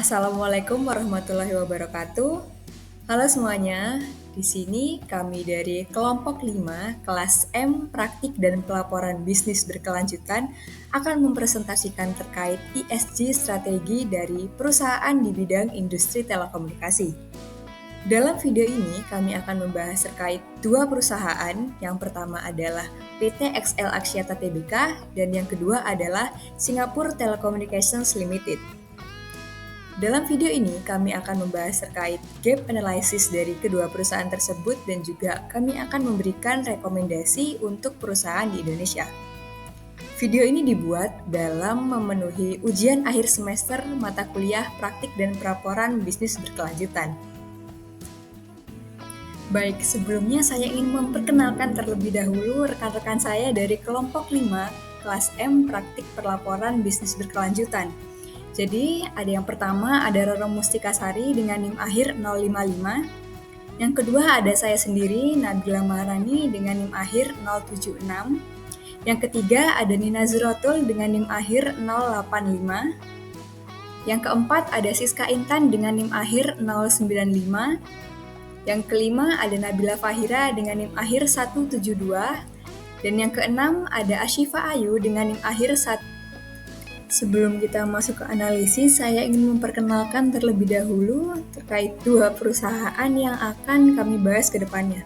Assalamualaikum warahmatullahi wabarakatuh. Halo semuanya, di sini kami dari kelompok 5 kelas M Praktik dan Pelaporan Bisnis Berkelanjutan akan mempresentasikan terkait ESG strategi dari perusahaan di bidang industri telekomunikasi. Dalam video ini, kami akan membahas terkait dua perusahaan. Yang pertama adalah PT XL Axiata Tbk dan yang kedua adalah Singapore Telecommunications Limited. Dalam video ini, kami akan membahas terkait gap analysis dari kedua perusahaan tersebut dan juga kami akan memberikan rekomendasi untuk perusahaan di Indonesia. Video ini dibuat dalam memenuhi ujian akhir semester mata kuliah praktik dan pelaporan bisnis berkelanjutan. Baik, sebelumnya saya ingin memperkenalkan terlebih dahulu rekan-rekan saya dari kelompok 5 kelas M Praktik Perlaporan Bisnis Berkelanjutan. Jadi, ada yang pertama ada Roro Mustika Sari dengan NIM akhir 055. Yang kedua ada saya sendiri, Nabila Maharani dengan NIM akhir 076. Yang ketiga ada Nina Zurotul dengan NIM akhir 085. Yang keempat ada Siska Intan dengan NIM akhir 095. Yang kelima ada Nabila Fahira dengan NIM akhir 172. Dan yang keenam ada Ashifa Ayu dengan NIM akhir 1. Sebelum kita masuk ke analisis, saya ingin memperkenalkan terlebih dahulu terkait dua perusahaan yang akan kami bahas ke depannya.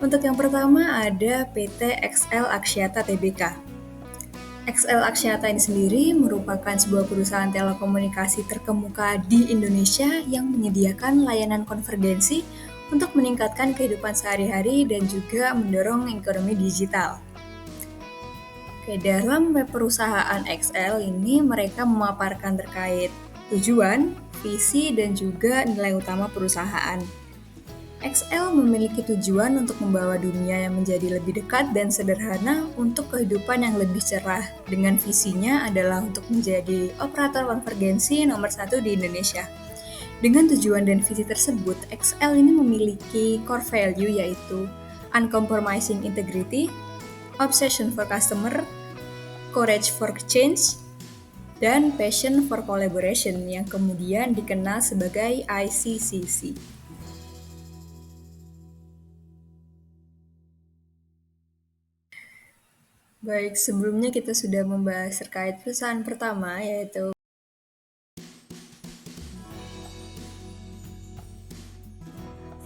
Untuk yang pertama ada PT XL Axiata Tbk. XL Axiata ini sendiri merupakan sebuah perusahaan telekomunikasi terkemuka di Indonesia yang menyediakan layanan konvergensi untuk meningkatkan kehidupan sehari-hari dan juga mendorong ekonomi digital. Oke, dalam web perusahaan XL ini mereka memaparkan terkait tujuan, visi, dan juga nilai utama perusahaan. XL memiliki tujuan untuk membawa dunia yang menjadi lebih dekat dan sederhana untuk kehidupan yang lebih cerah, dengan visinya adalah untuk menjadi operator konvergensi nomor 1 di Indonesia. Dengan tujuan dan visi tersebut, XL ini memiliki core value yaitu uncompromising integrity, obsession for customer, courage for change, dan passion for collaboration yang kemudian dikenal sebagai ICCC. Baik, sebelumnya kita sudah membahas terkait perusahaan pertama yaitu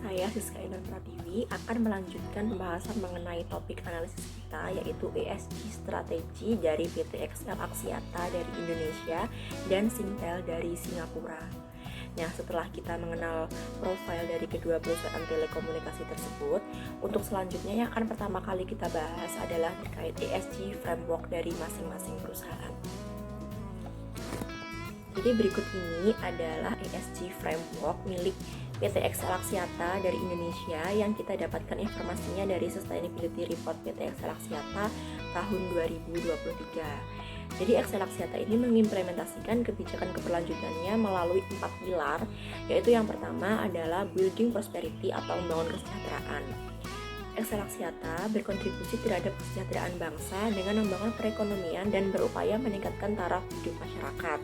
Saya Siska Intan Pratiwi akan melanjutkan pembahasan mengenai topik analisis kita yaitu ESG strategi dari PT XL Axiata dari Indonesia dan Singtel dari Singapura. Nah, setelah kita mengenal profil dari kedua perusahaan telekomunikasi tersebut, untuk selanjutnya yang akan pertama kali kita bahas adalah terkait ESG framework dari masing-masing perusahaan. Jadi berikut ini adalah ESG framework milik PT XL Axiata dari Indonesia yang kita dapatkan informasinya dari Sustainability Report PT XL Axiata tahun 2023. Jadi XL Axiata ini mengimplementasikan kebijakan keberlanjutannya melalui 4 pilar, yaitu yang pertama adalah building prosperity atau membangun kesejahteraan. XL Axiata berkontribusi terhadap kesejahteraan bangsa dengan membangun perekonomian dan berupaya meningkatkan taraf hidup masyarakat.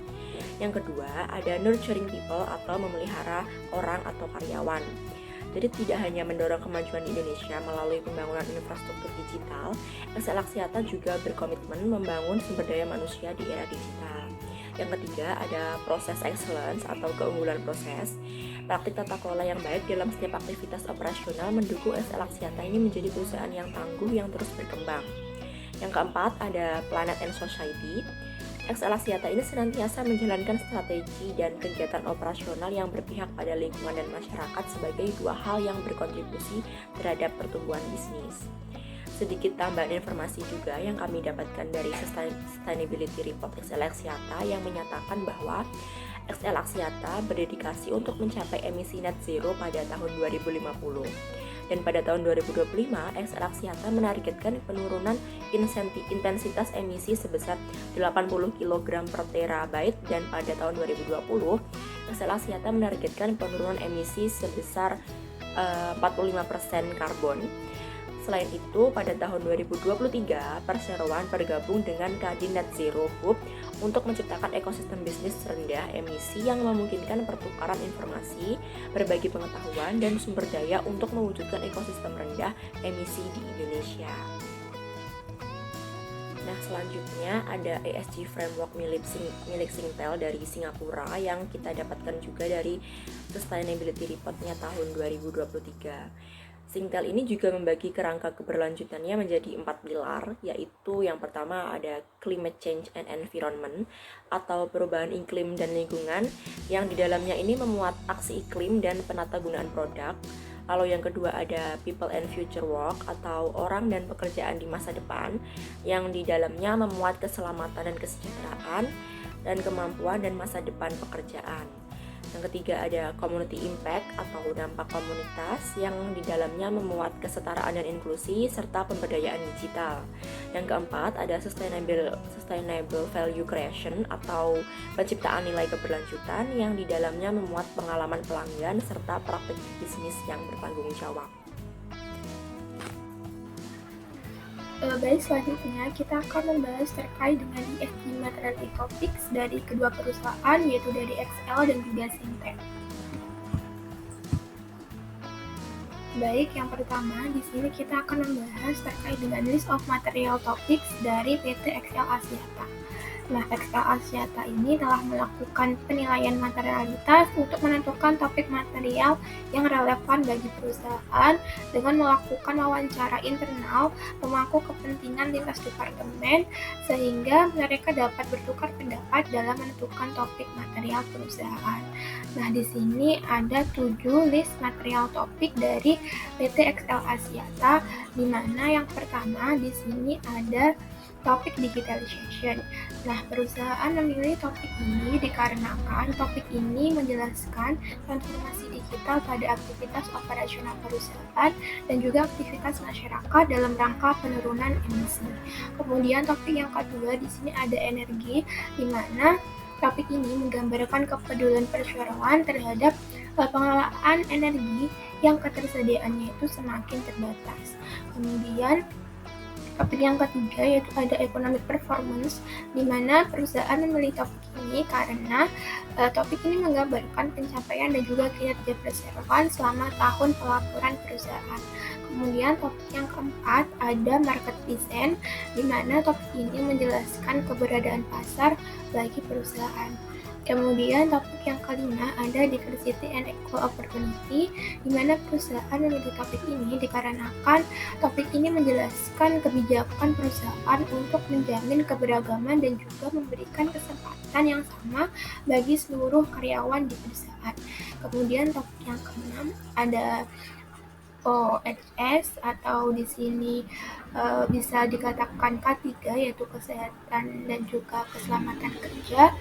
Yang kedua, ada nurturing people atau memelihara orang atau karyawan. Jadi tidak hanya mendorong kemajuan di Indonesia melalui pembangunan infrastruktur digital, XL Axiata juga berkomitmen membangun sumber daya manusia di era digital. Yang ketiga, ada proses excellence atau keunggulan proses. Praktik tata kelola yang baik dalam setiap aktivitas operasional mendukung XL Axiata ini menjadi perusahaan yang tangguh yang terus berkembang. Yang keempat, ada planet and society. XL Axiata ini senantiasa menjalankan strategi dan kegiatan operasional yang berpihak pada lingkungan dan masyarakat sebagai dua hal yang berkontribusi terhadap pertumbuhan bisnis. Sedikit tambahan informasi juga yang kami dapatkan dari Sustainability Report XL Axiata yang menyatakan bahwa XL Axiata berdedikasi untuk mencapai emisi net zero pada tahun 2050. Dan pada tahun 2025, XL Axiata menargetkan penurunan intensitas emisi sebesar 80 kg per terabyte, dan pada tahun 2020, XL Axiata menargetkan penurunan emisi sebesar 45% karbon. Selain itu, pada tahun 2023, perseroan bergabung dengan Kadin Net Zero Hub untuk menciptakan ekosistem bisnis rendah emisi yang memungkinkan pertukaran informasi, berbagi pengetahuan, dan sumber daya untuk mewujudkan ekosistem rendah emisi di Indonesia. Nah, selanjutnya ada ESG Framework milik Singtel dari Singapura yang kita dapatkan juga dari Sustainability Report-nya tahun 2023. Singtel ini juga membagi kerangka keberlanjutannya menjadi 4 pilar, yaitu yang pertama ada Climate Change and Environment atau perubahan iklim dan lingkungan, yang di dalamnya ini memuat aksi iklim dan penata gunaan produk. Lalu yang kedua ada People and Future Work atau orang dan pekerjaan di masa depan, yang di dalamnya memuat keselamatan dan kesejahteraan dan kemampuan dan masa depan pekerjaan. Yang ketiga ada Community Impact atau dampak komunitas, yang di dalamnya memuat kesetaraan dan inklusi serta pemberdayaan digital. Yang keempat ada Sustainable Value Creation atau penciptaan nilai keberlanjutan, yang di dalamnya memuat pengalaman pelanggan serta praktik bisnis yang bertanggung jawab. Baik, selanjutnya kita akan membahas terkait dengan ESG Materiality Topics dari kedua perusahaan, yaitu dari XL dan juga Singtel. Baik, yang pertama di sini kita akan membahas terkait dengan list of material topics dari PT XL Axiata. Nah, XL Axiata ini telah melakukan penilaian materialitas untuk menentukan topik material yang relevan bagi perusahaan dengan melakukan wawancara internal pemangku kepentingan lintas departemen, sehingga mereka dapat bertukar pendapat dalam menentukan topik material perusahaan. Nah, di sini ada 7 list material topik dari PT XL Axiata, di mana yang pertama di sini ada topik digitalization. Nah, perusahaan memilih topik ini dikarenakan topik ini menjelaskan transformasi digital pada aktivitas operasional perusahaan dan juga aktivitas masyarakat dalam rangka penurunan emisi. Kemudian topik yang kedua di sini ada energi, di mana topik ini menggambarkan kepedulian perseroan terhadap pengelolaan energi yang ketersediaannya itu semakin terbatas. Kemudian topik yang ketiga yaitu ada economic performance, di mana perusahaan memilih topik ini karena topik ini menggambarkan pencapaian dan juga kinerja perseroan selama tahun pelaporan perusahaan. Kemudian topik yang keempat ada market design, di mana topik ini menjelaskan keberadaan pasar bagi perusahaan. Kemudian topik yang kelima ada diversity and equal opportunity, di mana perusahaan memilih topik ini dikarenakan topik ini menjelaskan kebijakan perusahaan untuk menjamin keberagaman dan juga memberikan kesempatan yang sama bagi seluruh karyawan di perusahaan. Kemudian topik yang keenam ada OHS atau di sini bisa dikatakan K3, yaitu kesehatan dan juga keselamatan kerja.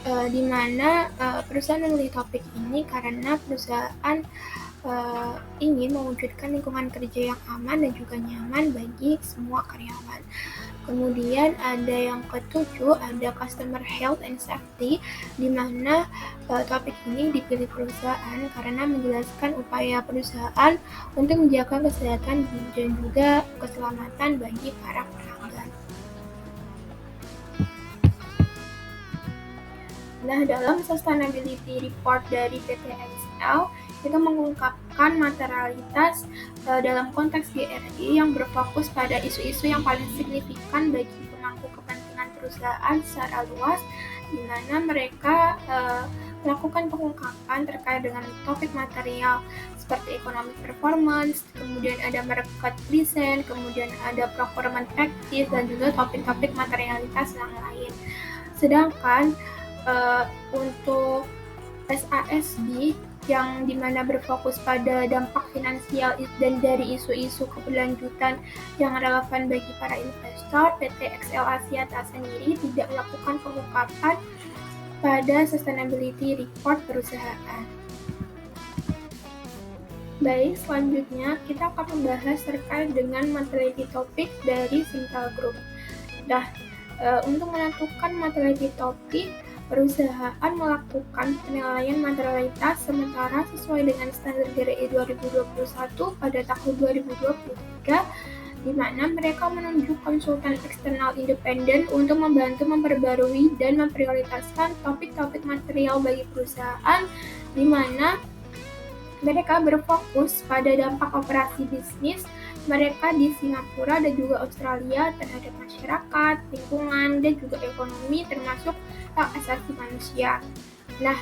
Di mana perusahaan memilih topik ini karena perusahaan ingin mewujudkan lingkungan kerja yang aman dan juga nyaman bagi semua karyawan. Kemudian ada yang ketujuh ada customer health and safety, di mana topik ini dipilih perusahaan karena menjelaskan upaya perusahaan untuk menjaga kesehatan dan juga keselamatan bagi para pelanggan. Nah, dalam Sustainability Report dari PT XL, kita mengungkapkan materialitas dalam konteks GRI yang berfokus pada isu-isu yang paling signifikan bagi pemangku kepentingan perusahaan secara luas, di mana mereka melakukan pengungkapan terkait dengan topik material seperti economic performance, kemudian ada market design, kemudian ada procurement practice, dan juga topik-topik materialitas yang lain. Sedangkan untuk SASB yang dimana berfokus pada dampak finansial dan dari isu-isu keberlanjutan yang relevan bagi para investor, PT XL Axiata sendiri tidak melakukan pengungkapan pada Sustainability Report perusahaan. Baik, selanjutnya kita akan membahas terkait dengan materiality topik dari Singtel Group. Nah, untuk menentukan materiality topik, perusahaan melakukan penilaian materialitas sementara sesuai dengan standar GRI 2021 pada tahun 2023, di mana mereka menunjuk konsultan eksternal independen untuk membantu memperbarui dan memprioritaskan topik-topik material bagi perusahaan, di mana mereka berfokus pada dampak operasi bisnis mereka di Singapura dan juga Australia terhadap masyarakat, lingkungan, dan juga ekonomi termasuk hak asasi manusia. Nah,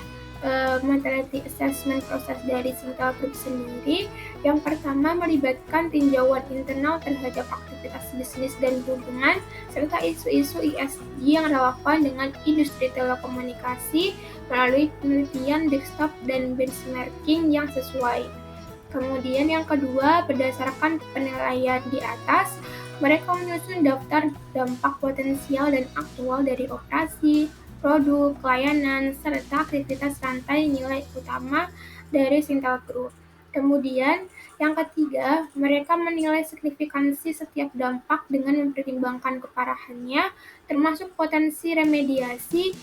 materiality assessment proses dari Singtel Group sendiri yang pertama melibatkan tinjauan internal terhadap aktivitas bisnis dan hubungan serta isu-isu ESG yang relevan dengan industri telekomunikasi melalui penelitian desktop dan benchmarking yang sesuai. Kemudian yang kedua, berdasarkan penilaian di atas, mereka menyusun daftar dampak potensial dan aktual dari operasi, produk, layanan, serta aktivitas rantai nilai utama dari Singtel Group. Kemudian, yang ketiga, mereka menilai signifikansi setiap dampak dengan mempertimbangkan keparahannya, termasuk potensi remediasi,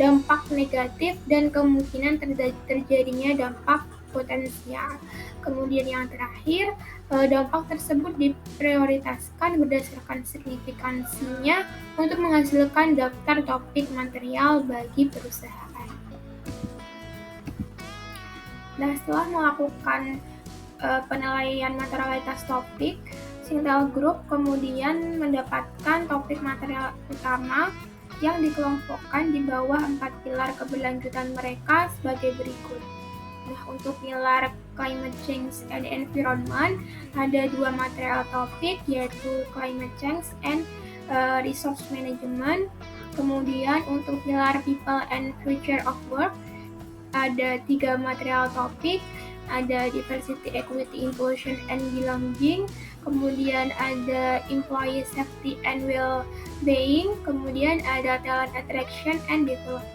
dampak negatif, dan kemungkinan terjadinya dampak potensial. Kemudian yang terakhir, dampak tersebut diprioritaskan berdasarkan signifikansinya untuk menghasilkan daftar topik material bagi perusahaan. Nah, setelah melakukan penilaian materialitas topik, Singtel Group kemudian mendapatkan topik material utama yang dikelompokkan di bawah 4 pilar keberlanjutan mereka sebagai berikut. Nah, untuk pilar climate change and environment ada 2 material topik, yaitu climate change and resource management. Kemudian untuk pilar people and future of work ada 3 material topik, ada diversity, equity, inclusion, and belonging. Kemudian ada employee safety and well-being. Kemudian ada talent attraction and development.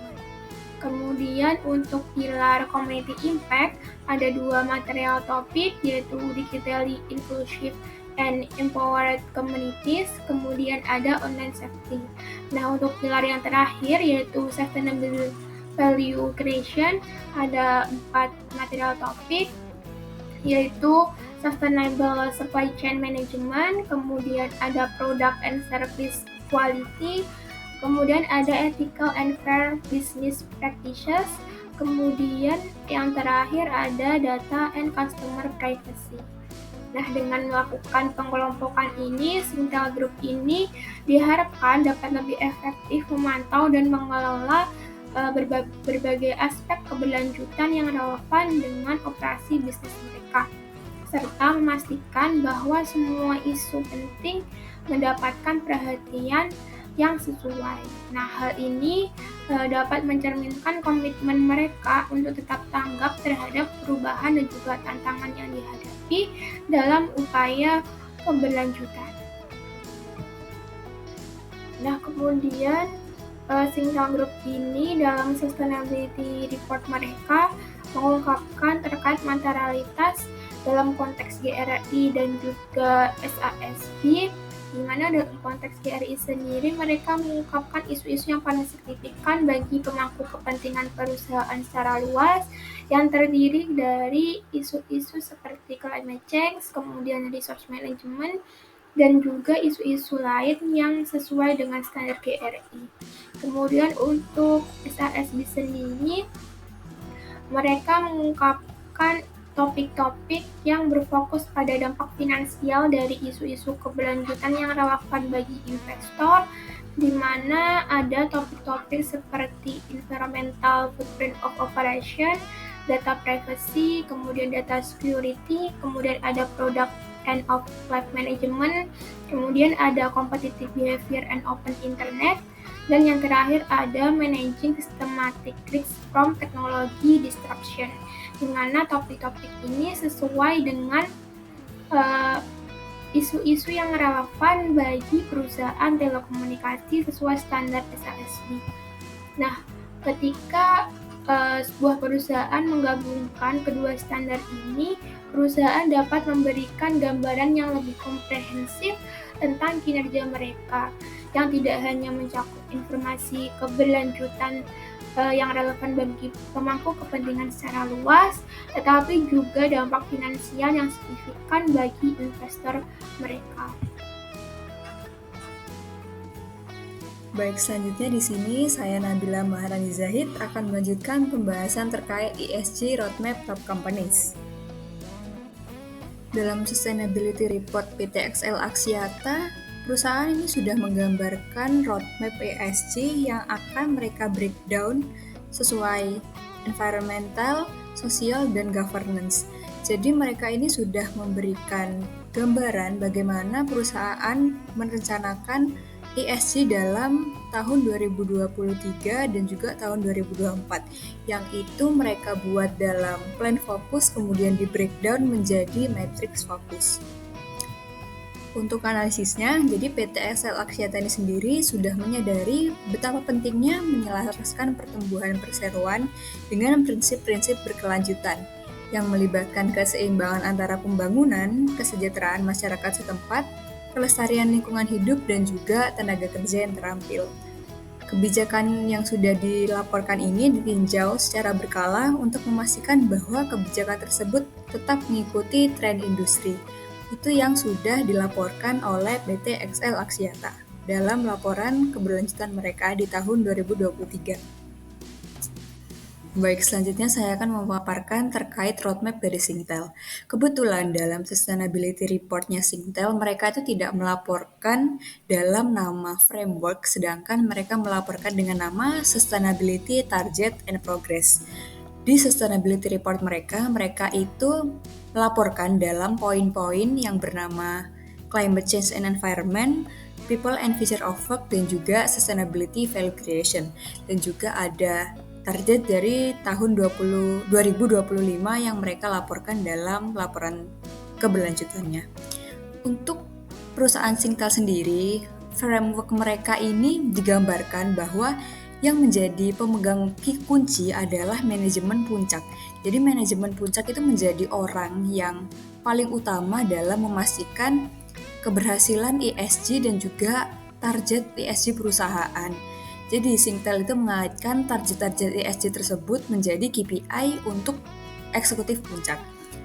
Kemudian untuk pilar community impact ada 2 material topik, yaitu digitally inclusive and empowered communities. Kemudian ada online safety. Nah, untuk pilar yang terakhir yaitu sustainable value creation ada 4 material topik, yaitu sustainable supply chain management, kemudian ada product and service quality, kemudian ada ethical and fair business practices, kemudian yang terakhir ada data and customer privacy. Nah, dengan melakukan pengelompokan ini, Singtel Group ini diharapkan dapat lebih efektif memantau dan mengelola berbagai aspek keberlanjutan yang relevan dengan operasi bisnis mereka, serta memastikan bahwa semua isu penting mendapatkan perhatian yang sesuai. Nah, hal ini dapat mencerminkan komitmen mereka untuk tetap tanggap terhadap perubahan dan juga tantangan yang dihadapi dalam upaya keberlanjutan. Nah, kemudian Singtel Group ini dalam sustainability report mereka mengungkapkan terkait materialitas dalam konteks GRI dan juga SASB, di mana dalam konteks GRI sendiri mereka mengungkapkan isu-isu yang paling signifikan bagi pemangku kepentingan perusahaan secara luas yang terdiri dari isu-isu seperti climate change, kemudian resource management, dan juga isu-isu lain yang sesuai dengan standar GRI. Kemudian untuk SASB sendiri, mereka mengungkapkan topik-topik yang berfokus pada dampak finansial dari isu-isu keberlanjutan yang relevan bagi investor, di mana ada topik-topik seperti environmental footprint of operation, data privacy, kemudian data security, kemudian ada product and of life management, kemudian ada competitive behavior and open internet, dan yang terakhir ada managing systematic risk from technology disruption, di mana topik-topik ini sesuai dengan isu-isu yang relevan bagi perusahaan telekomunikasi sesuai standar SASB. Nah, ketika sebuah perusahaan menggabungkan kedua standar ini, perusahaan dapat memberikan gambaran yang lebih komprehensif tentang kinerja mereka, yang tidak hanya mencakup informasi keberlanjutan yang relevan bagi pemangku kepentingan secara luas, tetapi juga dampak finansial yang signifikan bagi investor mereka. Baik, selanjutnya di sini saya Nabila Maharani Zahid akan melanjutkan pembahasan terkait ESG Roadmap Top Companies. Dalam Sustainability Report PT XL Axiata, perusahaan ini sudah menggambarkan roadmap ESG yang akan mereka breakdown sesuai environmental, sosial, dan governance. Jadi mereka ini sudah memberikan gambaran bagaimana perusahaan merencanakan ESG dalam tahun 2023 dan juga tahun 2024, yang itu mereka buat dalam plan fokus kemudian di breakdown menjadi matrix fokus. Untuk analisisnya, jadi PT XL Axiata ini sendiri sudah menyadari betapa pentingnya menyelaraskan pertumbuhan perseroan dengan prinsip-prinsip berkelanjutan yang melibatkan keseimbangan antara pembangunan, kesejahteraan masyarakat setempat, kelestarian lingkungan hidup, dan juga tenaga kerja yang terampil. Kebijakan yang sudah dilaporkan ini ditinjau secara berkala untuk memastikan bahwa kebijakan tersebut tetap mengikuti tren industri. Itu yang sudah dilaporkan oleh PT XL Axiata dalam laporan keberlanjutan mereka di tahun 2023. Baik, selanjutnya saya akan memaparkan terkait roadmap dari Singtel. Kebetulan dalam Sustainability Report-nya Singtel, mereka itu tidak melaporkan dalam nama framework, sedangkan mereka melaporkan dengan nama Sustainability Target and Progress. Di Sustainability Report mereka itu melaporkan dalam poin-poin yang bernama Climate Change and Environment, People and Future of Work, dan juga Sustainability Value Creation. Dan juga ada target dari tahun 2025 yang mereka laporkan dalam laporan keberlanjutannya. Untuk perusahaan Singtel sendiri, framework mereka ini digambarkan bahwa yang menjadi pemegang kunci adalah manajemen puncak. Jadi manajemen puncak itu menjadi orang yang paling utama dalam memastikan keberhasilan ESG dan juga target ESG perusahaan. Jadi Singtel itu mengaitkan target-target ESG tersebut menjadi KPI untuk eksekutif puncak.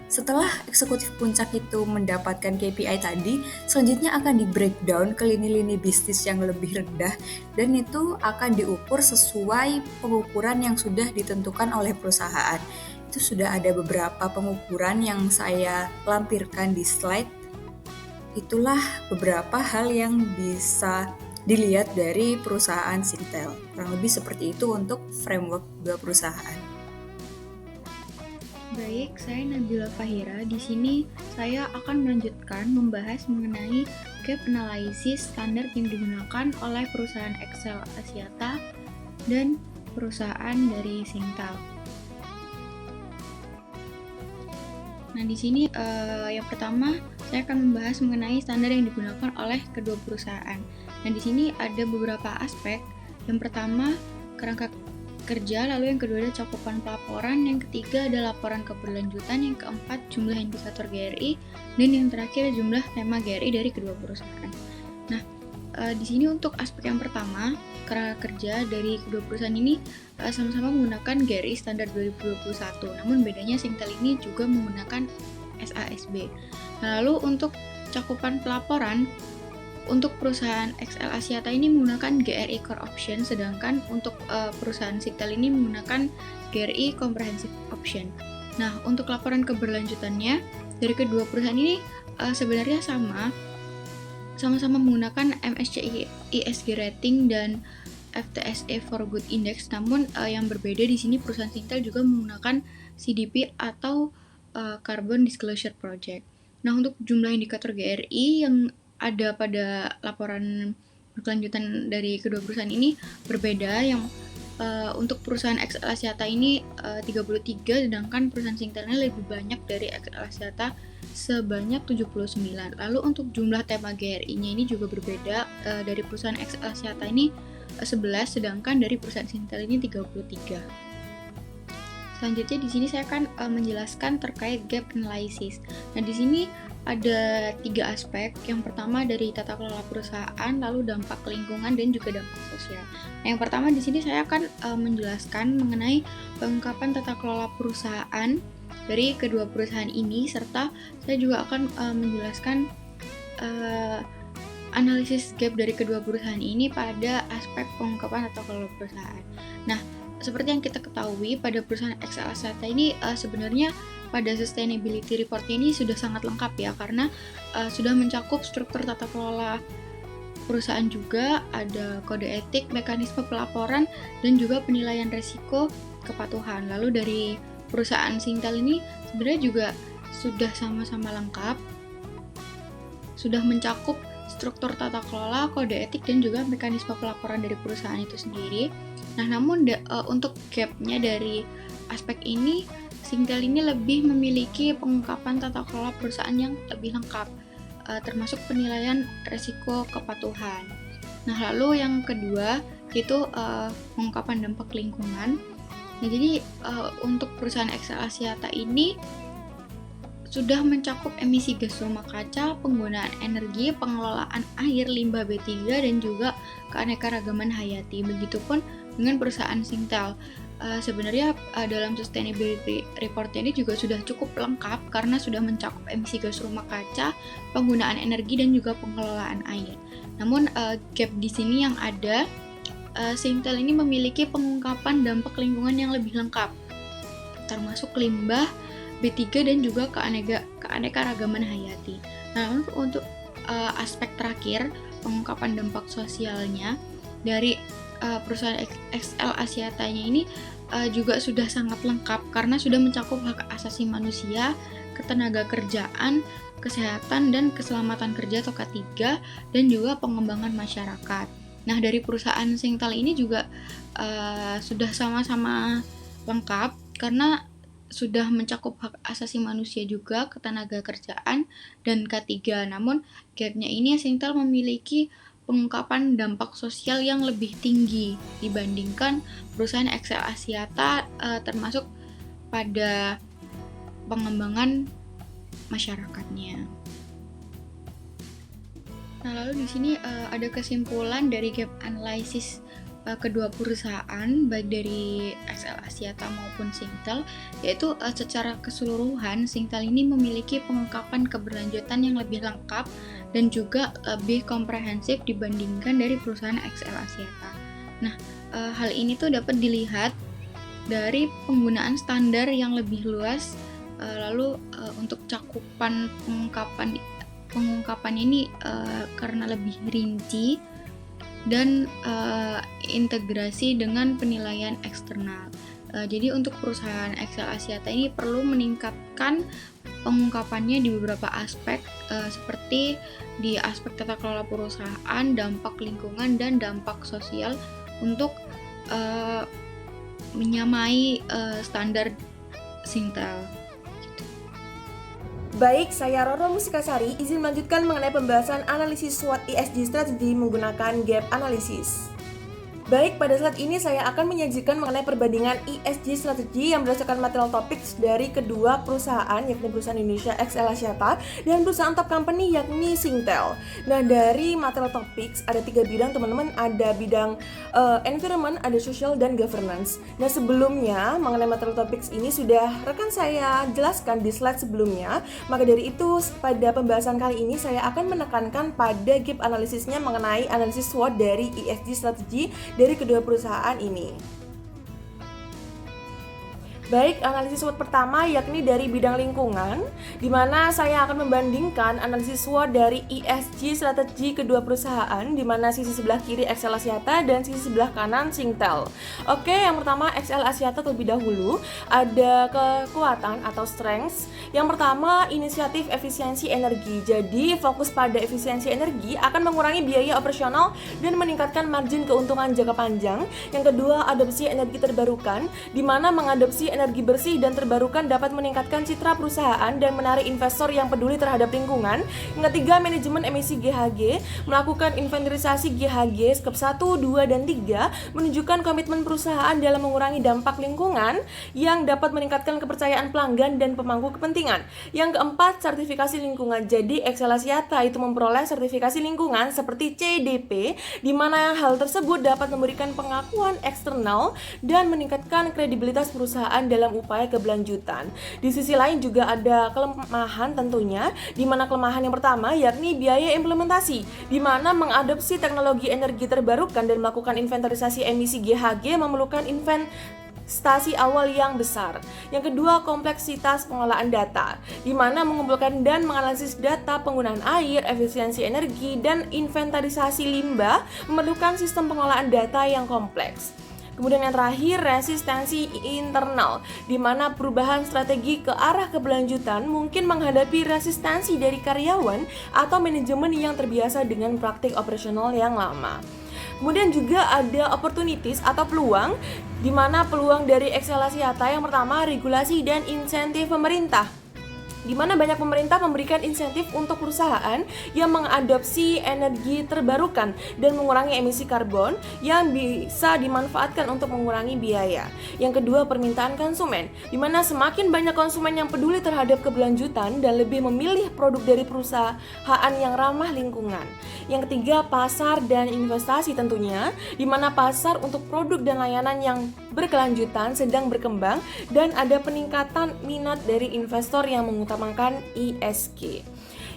Setelah eksekutif puncak itu mendapatkan KPI tadi, selanjutnya akan di breakdown ke lini-lini bisnis yang lebih rendah dan itu akan diukur sesuai pengukuran yang sudah ditentukan oleh perusahaan. Itu sudah ada beberapa pengukuran yang saya lampirkan di slide. Itulah beberapa hal yang bisa dilihat dari perusahaan Singtel. Kurang lebih seperti itu untuk framework dua perusahaan. Baik, saya Nabila Fahira. Di sini saya akan melanjutkan membahas mengenai gap analysis standar yang digunakan oleh perusahaan XL Axiata dan perusahaan dari Singtel. Nah, di sini yang pertama saya akan membahas mengenai standar yang digunakan oleh kedua perusahaan. Nah, di sini ada beberapa aspek. Yang pertama, kerangka kerja, lalu yang kedua ada cakupan pelaporan, yang ketiga ada laporan keberlanjutan, yang keempat jumlah indikator GRI, dan yang terakhir jumlah tema GRI dari kedua perusahaan. Nah, di sini untuk aspek yang pertama, kerangka kerja dari kedua perusahaan ini sama-sama menggunakan GRI standar 2021, namun bedanya Singtel ini juga menggunakan SASB. Nah, lalu untuk cakupan pelaporan, untuk perusahaan XL Axiata ini menggunakan GRI Core Option, sedangkan untuk perusahaan Singtel ini menggunakan GRI Comprehensive Option. Nah, untuk laporan keberlanjutannya dari kedua perusahaan ini sebenarnya sama-sama menggunakan MSCI ESG Rating dan FTSE for Good Index, namun yang berbeda di sini perusahaan Singtel juga menggunakan CDP atau Carbon Disclosure Project. Nah, untuk jumlah indikator GRI yang ada pada laporan berkelanjutan dari kedua perusahaan ini berbeda. Yang untuk perusahaan XL Axiata ini 33, sedangkan perusahaan Singtel ini lebih banyak dari XL Axiata sebanyak 79. Lalu untuk jumlah tema GRI-nya ini juga berbeda, dari perusahaan XL Axiata ini 11, sedangkan dari perusahaan Singtel ini 33. Selanjutnya di sini saya akan menjelaskan terkait gap analysis. Nah, di sini ada 3 aspek. Yang pertama dari tata kelola perusahaan, lalu dampak lingkungan dan juga dampak sosial. Nah, yang pertama di sini saya akan menjelaskan mengenai pengungkapan tata kelola perusahaan dari kedua perusahaan ini, serta saya juga akan menjelaskan analisis gap dari kedua perusahaan ini pada aspek pengungkapan tata kelola perusahaan. Nah, seperti yang kita ketahui pada perusahaan XL Axiata ini sebenarnya pada sustainability report-nya ini sudah sangat lengkap ya, karena sudah mencakup struktur tata kelola perusahaan, juga ada kode etik, mekanisme pelaporan, dan juga penilaian resiko kepatuhan. Lalu dari perusahaan Singtel ini sebenarnya juga sudah sama-sama lengkap, sudah mencakup struktur tata kelola, kode etik, dan juga mekanisme pelaporan dari perusahaan itu sendiri. Nah, namun untuk gap-nya dari aspek ini, Singtel ini lebih memiliki pengungkapan tata kelola perusahaan yang lebih lengkap, termasuk penilaian resiko kepatuhan. Nah, lalu yang kedua itu pengungkapan dampak lingkungan. Nah, jadi untuk perusahaan XL Axiata ini sudah mencakup emisi gas rumah kaca, penggunaan energi, pengelolaan air, limbah B3, dan juga keanekaragaman hayati. Begitupun dengan perusahaan Singtel. Sebenarnya dalam sustainability report ini juga sudah cukup lengkap karena sudah mencakup emisi gas rumah kaca, penggunaan energi, dan juga pengelolaan air. Namun gap di sini yang ada, Singtel ini memiliki pengungkapan dampak lingkungan yang lebih lengkap, termasuk limbah B3 dan juga keanekaragaman hayati. Nah, untuk aspek terakhir, pengungkapan dampak sosialnya dari perusahaan XL Axiata-nya ini juga sudah sangat lengkap karena sudah mencakup hak asasi manusia, ketenaga kerjaan, kesehatan dan keselamatan kerja atau K3, dan juga pengembangan masyarakat. Nah, dari perusahaan Singtel ini juga sudah sama-sama lengkap karena sudah mencakup hak asasi manusia juga, ketenaga kerjaan, dan K3. Namun, gap-nya ini Singtel memiliki pengungkapan dampak sosial yang lebih tinggi dibandingkan perusahaan XL Axiata, termasuk pada pengembangan masyarakatnya. Nah, lalu di sini ada kesimpulan dari gap analysis kedua perusahaan, baik dari XL Axiata maupun Singtel, yaitu secara keseluruhan Singtel ini memiliki pengungkapan keberlanjutan yang lebih lengkap dan juga lebih komprehensif dibandingkan dari perusahaan XL Axiata. Nah, hal ini tuh dapat dilihat dari penggunaan standar yang lebih luas, lalu untuk cakupan pengungkapan ini karena lebih rinci dan integrasi dengan penilaian eksternal. Jadi untuk perusahaan XL Axiata ini perlu meningkatkan pengungkapannya di beberapa aspek, seperti di aspek tata kelola perusahaan, dampak lingkungan, dan dampak sosial untuk menyamai standar Singtel. Baik, saya Roro Musikasari, izin melanjutkan mengenai pembahasan analisis SWOT ESG strategi menggunakan gap analysis. Baik, pada slide ini saya akan menyajikan mengenai perbandingan ESG strategi yang berdasarkan material topics dari kedua perusahaan, yakni perusahaan Indonesia XL Axiata dan perusahaan top company yakni Singtel. Nah, dari material topics ada 3 bidang teman-teman, ada bidang environment, ada social, dan governance. Nah, sebelumnya mengenai material topics ini sudah rekan saya jelaskan di slide sebelumnya, maka dari itu pada pembahasan kali ini saya akan menekankan pada gap analisisnya mengenai analisis SWOT dari ESG strategi dari kedua perusahaan ini. Baik, analisis SWOT pertama yakni dari bidang lingkungan, di mana saya akan membandingkan analisis SWOT dari ESG strategi kedua perusahaan, di mana sisi sebelah kiri XL Axiata dan sisi sebelah kanan Singtel. Oke, yang pertama XL Axiata terlebih dahulu, ada kekuatan atau strengths. Yang pertama, inisiatif efisiensi energi. Jadi, fokus pada efisiensi energi akan mengurangi biaya operasional dan meningkatkan margin keuntungan jangka panjang. Yang kedua, adopsi energi terbarukan, di mana mengadopsi energi energi bersih dan terbarukan dapat meningkatkan citra perusahaan dan menarik investor yang peduli terhadap lingkungan. Yang ketiga, manajemen emisi GHG, melakukan inventarisasi GHG skop 1, 2, dan 3, menunjukkan komitmen perusahaan dalam mengurangi dampak lingkungan yang dapat meningkatkan kepercayaan pelanggan dan pemangku kepentingan. Yang keempat, sertifikasi lingkungan. Jadi Excel Axiata itu memperoleh sertifikasi lingkungan seperti CDP, di mana hal tersebut dapat memberikan pengakuan eksternal dan meningkatkan kredibilitas perusahaan dalam upaya keberlanjutan. Di sisi lain juga ada kelemahan tentunya, di mana kelemahan yang pertama yakni biaya implementasi, di mana mengadopsi teknologi energi terbarukan dan melakukan inventarisasi emisi GHG memerlukan investasi awal yang besar. Yang kedua, kompleksitas pengelolaan data, di mana mengumpulkan dan menganalisis data penggunaan air, efisiensi energi, dan inventarisasi limbah memerlukan sistem pengelolaan data yang kompleks. Kemudian yang terakhir, resistensi internal, di mana perubahan strategi ke arah keberlanjutan mungkin menghadapi resistensi dari karyawan atau manajemen yang terbiasa dengan praktik operasional yang lama. Kemudian juga ada opportunities atau peluang, di mana peluang dari Excel Axiata yang pertama, regulasi dan insentif pemerintah, di mana banyak pemerintah memberikan insentif untuk perusahaan yang mengadopsi energi terbarukan dan mengurangi emisi karbon yang bisa dimanfaatkan untuk mengurangi biaya. Yang kedua, permintaan konsumen, di mana semakin banyak konsumen yang peduli terhadap keberlanjutan dan lebih memilih produk dari perusahaan yang ramah lingkungan. Yang ketiga, pasar dan investasi tentunya, di mana pasar untuk produk dan layanan yang berkelanjutan sedang berkembang dan ada peningkatan minat dari investor yang mengutamakan ESG.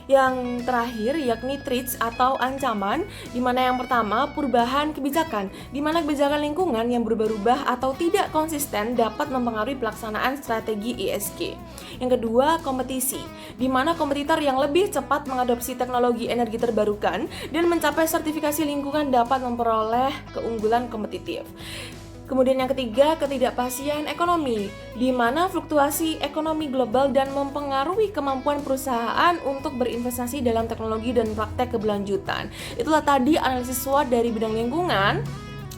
Yang terakhir yakni threats atau ancaman, di mana yang pertama, perubahan kebijakan, di mana kebijakan lingkungan yang berubah-ubah atau tidak konsisten dapat mempengaruhi pelaksanaan strategi ESG. Yang kedua, kompetisi, di mana kompetitor yang lebih cepat mengadopsi teknologi energi terbarukan dan mencapai sertifikasi lingkungan dapat memperoleh keunggulan kompetitif. Kemudian yang ketiga, ketidakpastian ekonomi, di mana fluktuasi ekonomi global dan mempengaruhi kemampuan perusahaan untuk berinvestasi dalam teknologi dan praktek keberlanjutan. Itulah tadi analisis SWOT dari bidang lingkungan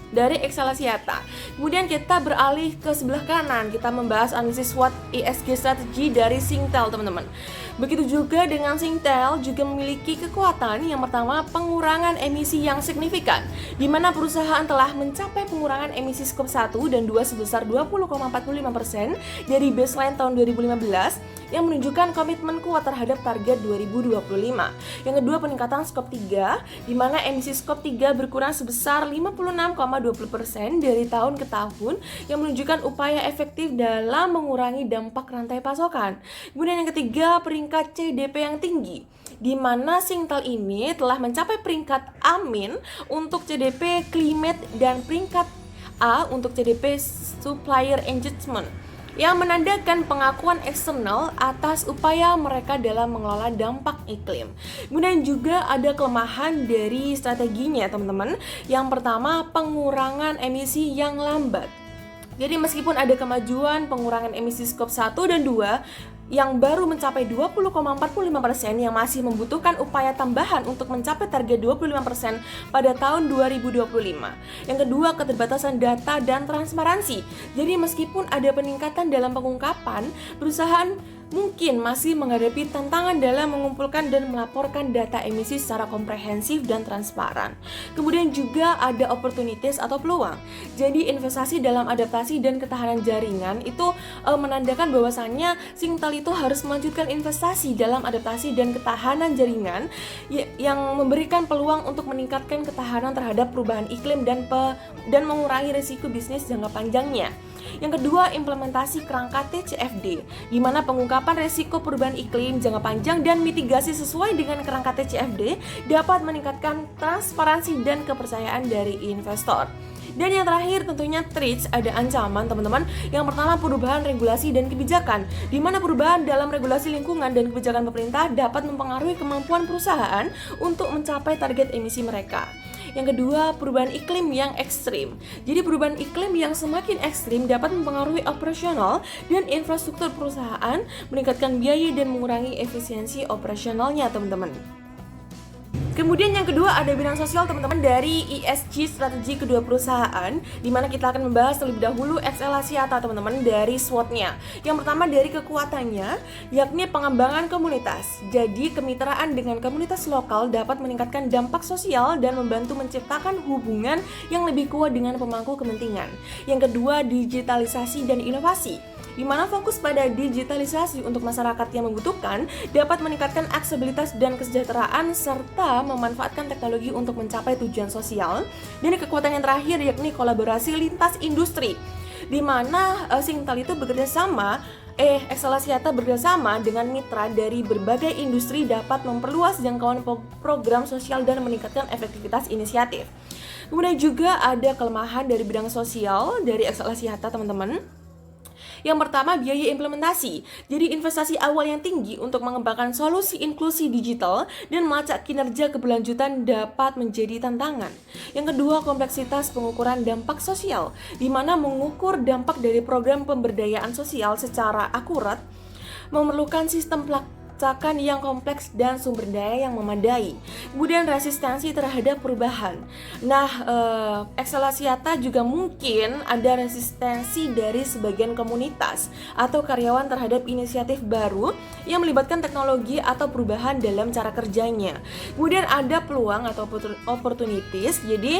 dari Excel Axiata. Kemudian kita beralih ke sebelah kanan, kita membahas analisis SWOT ESG strategi dari Singtel, teman-teman. Begitu juga dengan Singtel juga memiliki kekuatan yang pertama, pengurangan emisi yang signifikan, di mana perusahaan telah mencapai pengurangan emisi skop 1 dan 2 sebesar 20,45% dari baseline tahun 2015 yang menunjukkan komitmen kuat terhadap target 2025. Yang kedua, peningkatan skop 3, di mana emisi skop 3 berkurang sebesar 56,20% dari tahun ke tahun yang menunjukkan upaya efektif dalam mengurangi dampak rantai pasokan. Kemudian yang ketiga, peringkat CDP yang tinggi, di mana Singtel ini telah mencapai peringkat A- untuk CDP Climate dan peringkat A untuk CDP Supplier Engagement, yang menandakan pengakuan eksternal atas upaya mereka dalam mengelola dampak iklim. Kemudian juga ada kelemahan dari strateginya, teman-teman. Yang pertama, pengurangan emisi yang lambat. Jadi meskipun ada kemajuan pengurangan emisi skop 1 dan 2 yang baru mencapai 20,45%, yang masih membutuhkan upaya tambahan untuk mencapai target 25% pada tahun 2025. Yang kedua, keterbatasan data dan transparansi. Jadi meskipun ada peningkatan dalam pengungkapan, perusahaan mungkin masih menghadapi tantangan dalam mengumpulkan dan melaporkan data emisi secara komprehensif dan transparan. Kemudian juga ada opportunities atau peluang. Jadi investasi dalam adaptasi dan ketahanan jaringan itu menandakan bahwasannya Singtel itu harus melanjutkan investasi dalam adaptasi dan ketahanan jaringan yang memberikan peluang untuk meningkatkan ketahanan terhadap perubahan iklim dan mengurangi risiko bisnis jangka panjangnya. Yang kedua, implementasi kerangka TCFD, di mana pengungkapan risiko perubahan iklim jangka panjang dan mitigasi sesuai dengan kerangka TCFD dapat meningkatkan transparansi dan kepercayaan dari investor. Dan yang terakhir tentunya threats, ada ancaman, teman-teman. Yang pertama, perubahan regulasi dan kebijakan, di mana perubahan dalam regulasi lingkungan dan kebijakan pemerintah dapat mempengaruhi kemampuan perusahaan untuk mencapai target emisi mereka. Yang kedua, perubahan iklim yang ekstrim. Jadi perubahan iklim yang semakin ekstrim dapat mempengaruhi operasional dan infrastruktur perusahaan, meningkatkan biaya dan mengurangi efisiensi operasionalnya, teman-teman. Kemudian yang kedua ada bidang sosial teman-teman dari ESG strategi kedua perusahaan, di mana kita akan membahas terlebih dahulu XL Axiata teman-teman dari SWOT-nya. Yang pertama dari kekuatannya, yakni pengembangan komunitas. Jadi kemitraan dengan komunitas lokal dapat meningkatkan dampak sosial dan membantu menciptakan hubungan yang lebih kuat dengan pemangku kepentingan. Yang kedua digitalisasi dan inovasi, di mana fokus pada digitalisasi untuk masyarakat yang membutuhkan dapat meningkatkan aksesibilitas dan kesejahteraan serta memanfaatkan teknologi untuk mencapai tujuan sosial. Dan kekuatan yang terakhir yakni kolaborasi lintas industri, di mana Singtel itu XL Axiata bekerjasama dengan mitra dari berbagai industri dapat memperluas jangkauan program sosial dan meningkatkan efektivitas inisiatif. Kemudian juga ada kelemahan dari bidang sosial dari XL Axiata teman-teman. Yang pertama, biaya implementasi. Jadi investasi awal yang tinggi untuk mengembangkan solusi inklusi digital dan melacak kinerja keberlanjutan dapat menjadi tantangan. Yang kedua, kompleksitas pengukuran dampak sosial, di mana mengukur dampak dari program pemberdayaan sosial secara akurat memerlukan sistem pelacakan yang kompleks dan sumber daya yang memadai. Kemudian resistensi terhadap perubahan. XL Axiata juga mungkin ada resistensi dari sebagian komunitas atau karyawan terhadap inisiatif baru yang melibatkan teknologi atau perubahan dalam cara kerjanya. Kemudian ada peluang atau opportunities. Jadi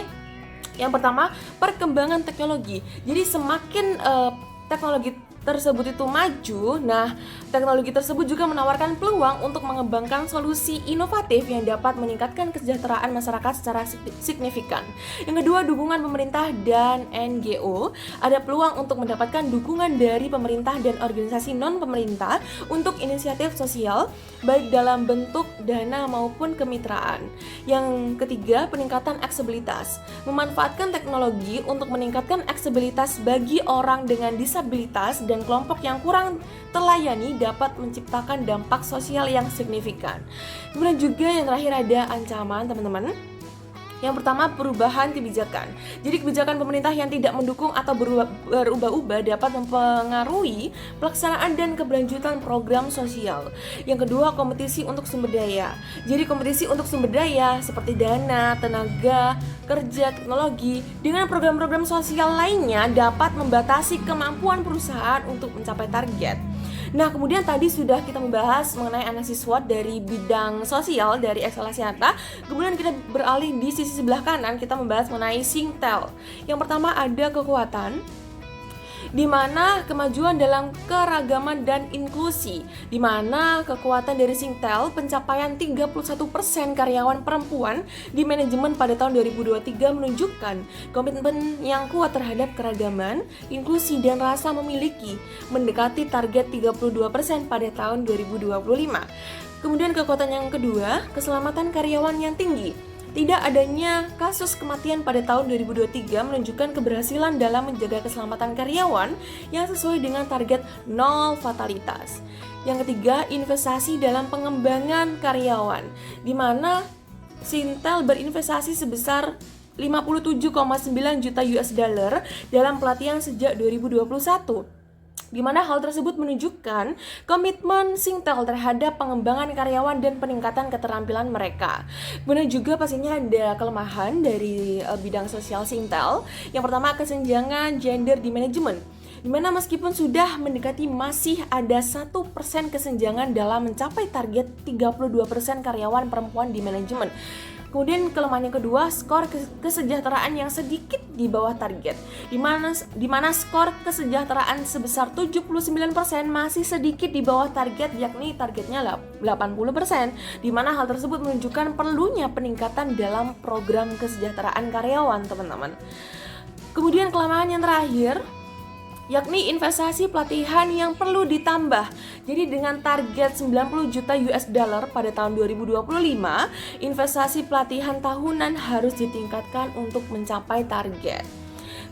yang pertama, perkembangan teknologi. Jadi semakin teknologi tersebut itu maju, teknologi tersebut juga menawarkan peluang untuk mengembangkan solusi inovatif yang dapat meningkatkan kesejahteraan masyarakat secara signifikan. Yang kedua, dukungan pemerintah dan NGO. Ada peluang untuk mendapatkan dukungan dari pemerintah dan organisasi non-pemerintah untuk inisiatif sosial, baik dalam bentuk dana maupun kemitraan. Yang ketiga, peningkatan aksesibilitas. Memanfaatkan teknologi untuk meningkatkan aksesibilitas bagi orang dengan disabilitas dan kelompok yang kurang terlayani dapat menciptakan dampak sosial yang signifikan. Kemudian juga yang terakhir ada ancaman teman-teman. Yang pertama, perubahan kebijakan. Jadi kebijakan pemerintah yang tidak mendukung atau berubah-ubah dapat mempengaruhi pelaksanaan dan keberlanjutan program sosial. Yang kedua, kompetisi untuk sumber daya. Jadi kompetisi untuk sumber daya seperti dana, tenaga kerja, teknologi dengan program-program sosial lainnya dapat membatasi kemampuan perusahaan untuk mencapai target. Kemudian tadi sudah kita membahas mengenai analisis SWOT dari bidang sosial dari XL Axiata. Kemudian kita beralih di sisi sebelah kanan, kita membahas mengenai Singtel. Yang pertama ada kekuatan, di mana kemajuan dalam keragaman dan inklusi, di mana kekuatan dari Singtel pencapaian 31% karyawan perempuan di manajemen pada tahun 2023 menunjukkan komitmen yang kuat terhadap keragaman, inklusi dan rasa memiliki, mendekati target 32% pada tahun 2025. Kemudian kekuatan yang kedua, keselamatan karyawan yang tinggi. Tidak adanya kasus kematian pada tahun 2023 menunjukkan keberhasilan dalam menjaga keselamatan karyawan yang sesuai dengan target 0 fatalitas. Yang ketiga, investasi dalam pengembangan karyawan, di mana Singtel berinvestasi sebesar 57,9 juta US dollar dalam pelatihan sejak 2021. Di mana hal tersebut menunjukkan komitmen Singtel terhadap pengembangan karyawan dan peningkatan keterampilan mereka. Kemudian juga pastinya ada kelemahan dari bidang sosial Singtel. Yang pertama, kesenjangan gender di manajemen, di mana meskipun sudah mendekati masih ada 1% kesenjangan dalam mencapai target 32% karyawan perempuan di manajemen. Kemudian kelemahan yang kedua, skor kesejahteraan yang sedikit di bawah target, di mana skor kesejahteraan sebesar 79% masih sedikit di bawah target, yakni targetnya 80%, di mana hal tersebut menunjukkan perlunya peningkatan dalam program kesejahteraan karyawan, teman-teman. Kemudian kelemahan yang terakhir, yakni investasi pelatihan yang perlu ditambah. Jadi dengan target 90 juta US dollar pada tahun 2025, investasi pelatihan tahunan harus ditingkatkan untuk mencapai target.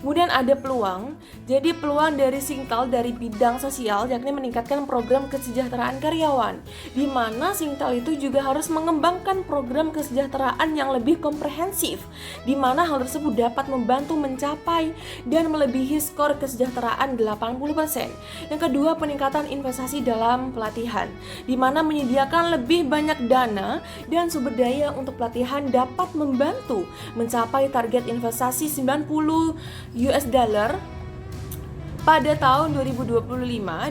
Kemudian ada peluang. Jadi peluang dari Singtel dari bidang sosial yakni meningkatkan program kesejahteraan karyawan, di mana Singtel itu juga harus mengembangkan program kesejahteraan yang lebih komprehensif, di mana hal tersebut dapat membantu mencapai dan melebihi skor kesejahteraan 80%. Yang kedua, peningkatan investasi dalam pelatihan, di mana menyediakan lebih banyak dana dan sumber daya untuk pelatihan dapat membantu mencapai target investasi 90 US dollar pada tahun 2025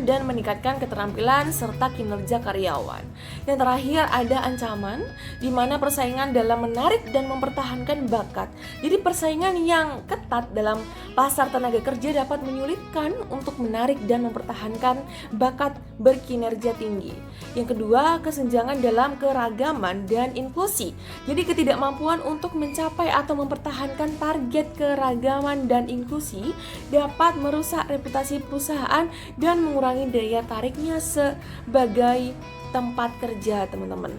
dan meningkatkan keterampilan serta kinerja karyawan. Yang terakhir ada ancaman, di mana persaingan dalam menarik dan mempertahankan bakat. Jadi persaingan yang ketat dalam pasar tenaga kerja dapat menyulitkan untuk menarik dan mempertahankan bakat berkinerja tinggi. Yang kedua, kesenjangan dalam keragaman dan inklusi. Jadi ketidakmampuan untuk mencapai atau mempertahankan target keragaman dan inklusi dapat merusak reputasi perusahaan dan mengurangi daya tariknya sebagai tempat kerja, teman-teman.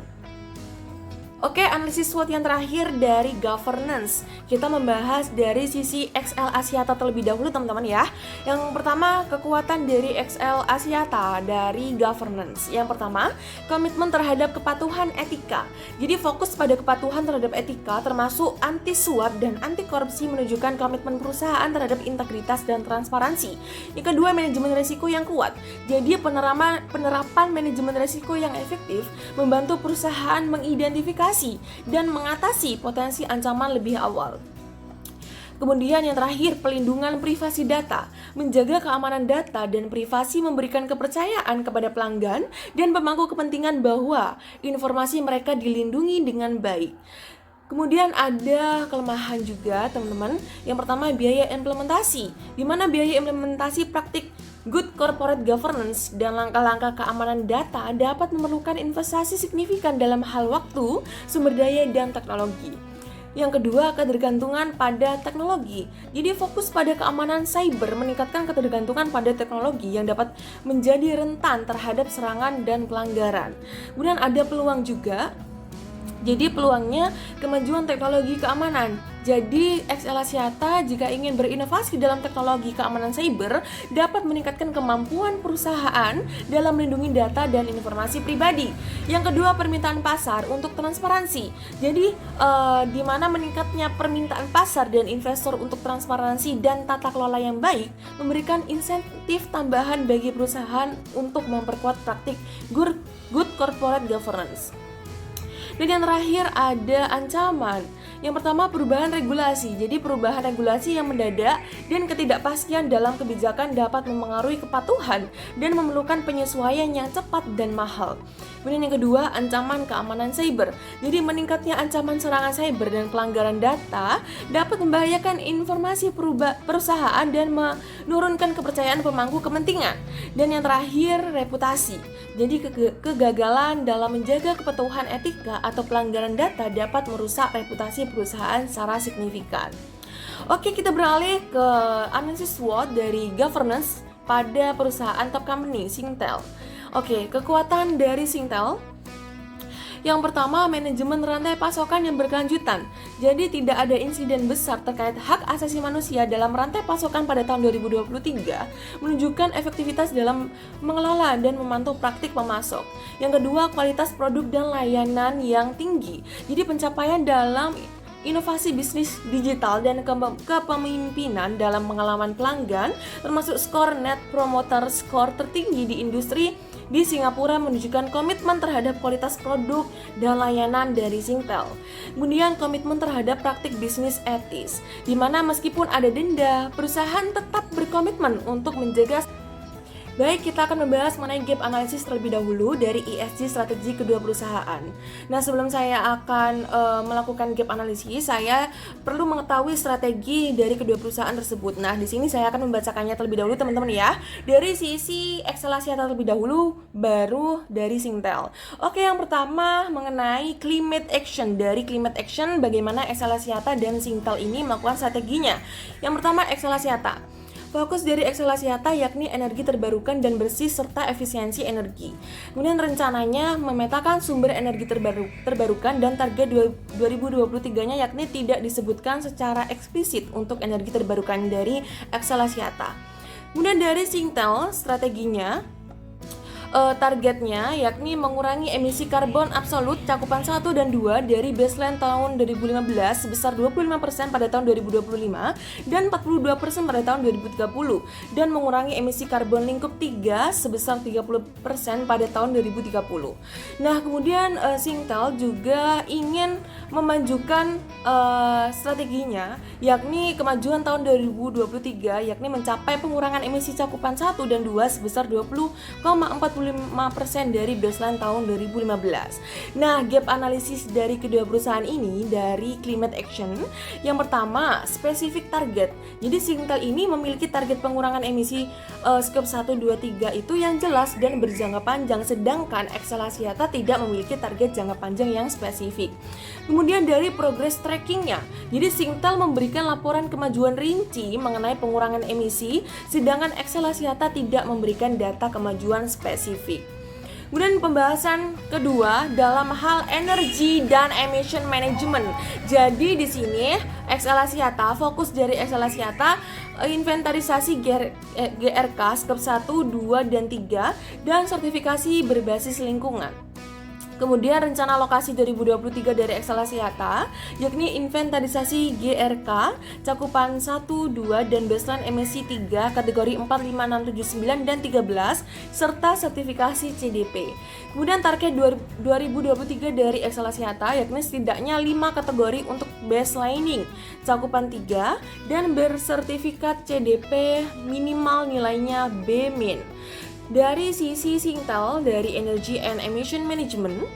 Oke, analisis SWOT yang terakhir dari governance. Kita membahas dari sisi XL Axiata terlebih dahulu, teman-teman ya. Yang pertama, kekuatan dari XL Axiata dari governance. Yang pertama, komitmen terhadap kepatuhan etika. Jadi fokus pada kepatuhan terhadap etika termasuk anti suap dan anti korupsi, menunjukkan komitmen perusahaan terhadap integritas dan transparansi. Yang kedua, manajemen risiko yang kuat. Jadi penerapan manajemen risiko yang efektif membantu perusahaan mengidentifikasi dan mengatasi potensi ancaman lebih awal. Kemudian yang terakhir, pelindungan privasi data, menjaga keamanan data dan privasi, memberikan kepercayaan kepada pelanggan dan pemangku kepentingan bahwa informasi mereka dilindungi dengan baik. Kemudian ada kelemahan juga, teman-teman. Yang pertama, biaya implementasi, di mana biaya implementasi praktik good corporate governance dan langkah-langkah keamanan data dapat memerlukan investasi signifikan dalam hal waktu, sumber daya, dan teknologi. Yang kedua, ketergantungan pada teknologi. Jadi fokus pada keamanan cyber, meningkatkan ketergantungan pada teknologi yang dapat menjadi rentan terhadap serangan dan pelanggaran. Kemudian ada peluang juga. Jadi peluangnya kemajuan teknologi keamanan. Jadi XL Axiata jika ingin berinovasi dalam teknologi keamanan cyber dapat meningkatkan kemampuan perusahaan dalam melindungi data dan informasi pribadi. Yang kedua, permintaan pasar untuk transparansi. Jadi di mana meningkatnya permintaan pasar dan investor untuk transparansi dan tata kelola yang baik memberikan insentif tambahan bagi perusahaan untuk memperkuat praktik good corporate governance. Dan yang terakhir ada ancaman. Yang pertama, perubahan regulasi. Jadi perubahan regulasi yang mendadak dan ketidakpastian dalam kebijakan dapat memengaruhi kepatuhan dan memerlukan penyesuaian yang cepat dan mahal. Kemudian yang kedua, ancaman keamanan cyber. Jadi meningkatnya ancaman serangan cyber dan pelanggaran data dapat membahayakan informasi perusahaan dan menurunkan kepercayaan pemangku kepentingan. Dan yang terakhir, reputasi. Jadi kegagalan dalam menjaga kepatuhan etika atau pelanggaran data dapat merusak reputasi perusahaan secara signifikan. Oke, kita beralih ke analisis SWOT dari governance pada perusahaan top company, Singtel. Oke, kekuatan dari Singtel. Yang pertama, manajemen rantai pasokan yang berkelanjutan. Jadi tidak ada insiden besar terkait hak asasi manusia dalam rantai pasokan pada tahun 2023, menunjukkan efektivitas dalam mengelola dan memantau praktik pemasok. Yang kedua, kualitas produk dan layanan yang tinggi. Jadi pencapaian dalam inovasi bisnis digital dan kepemimpinan dalam pengalaman pelanggan, termasuk skor Net Promoter Score tertinggi di industri di Singapura, menunjukkan komitmen terhadap kualitas produk dan layanan dari Singtel. Kemudian komitmen terhadap praktik bisnis etis, di mana meskipun ada denda, perusahaan tetap berkomitmen untuk menjaga. Baik, kita akan membahas mengenai gap analisis terlebih dahulu dari ESG strategi kedua perusahaan. Nah, sebelum saya akan melakukan gap analisis, saya perlu mengetahui strategi dari kedua perusahaan tersebut. Nah, di sini saya akan membacakannya terlebih dahulu, teman-teman ya. Dari sisi XL Axiata terlebih dahulu, baru dari Singtel. Oke, yang pertama mengenai climate action. Dari climate action, bagaimana XL Axiata dan Singtel ini melakukan strateginya. Yang pertama, XL Axiata Fokus dari Excel Axiata yakni energi terbarukan dan bersih serta efisiensi energi. Kemudian rencananya memetakan sumber energi terbarukan dan target 2023-nya yakni tidak disebutkan secara eksplisit untuk energi terbarukan dari Excel Axiata. Kemudian dari Singtel, strateginya targetnya yakni mengurangi emisi karbon absolut cakupan 1 dan 2 dari baseline tahun 2015 sebesar 25% pada tahun 2025 dan 42% pada tahun 2030 dan mengurangi emisi karbon lingkup 3 sebesar 30% pada tahun 2030. Nah, kemudian Singtel juga ingin memajukan strateginya yakni kemajuan tahun 2023 yakni mencapai pengurangan emisi cakupan 1 dan 2 sebesar 20,45% dari baseline tahun 2015. Nah, gap analisis dari kedua perusahaan ini dari Climate Action, yang pertama spesifik target. Jadi Singtel ini memiliki target pengurangan emisi scope 1, 2, 3 itu yang jelas dan berjangka panjang, sedangkan Excel Axiata tidak memiliki target jangka panjang yang spesifik. Kemudian dari progress trackingnya, jadi Singtel memberikan laporan kemajuan rinci mengenai pengurangan emisi, sedangkan Excel Axiata tidak memberikan data kemajuan spesifik. Kemudian pembahasan kedua dalam hal energi dan emission management. Jadi di sini Excel Axiata, fokus dari Excel Axiata inventarisasi GRK scope 1, 2, dan 3 dan sertifikasi berbasis lingkungan. Kemudian rencana alokasi 2023 dari Excel Axiata yakni inventarisasi GRK cakupan 1, 2 dan baseline emisi 3 kategori 4, 5, 6, 7, 9 dan 13 serta sertifikasi CDP. Kemudian target 2023 dari Excel Axiata yakni setidaknya 5 kategori untuk baselining cakupan 3 dan bersertifikat CDP minimal nilainya B-. Dari sisi Singtel, dari Energy and Emission Management,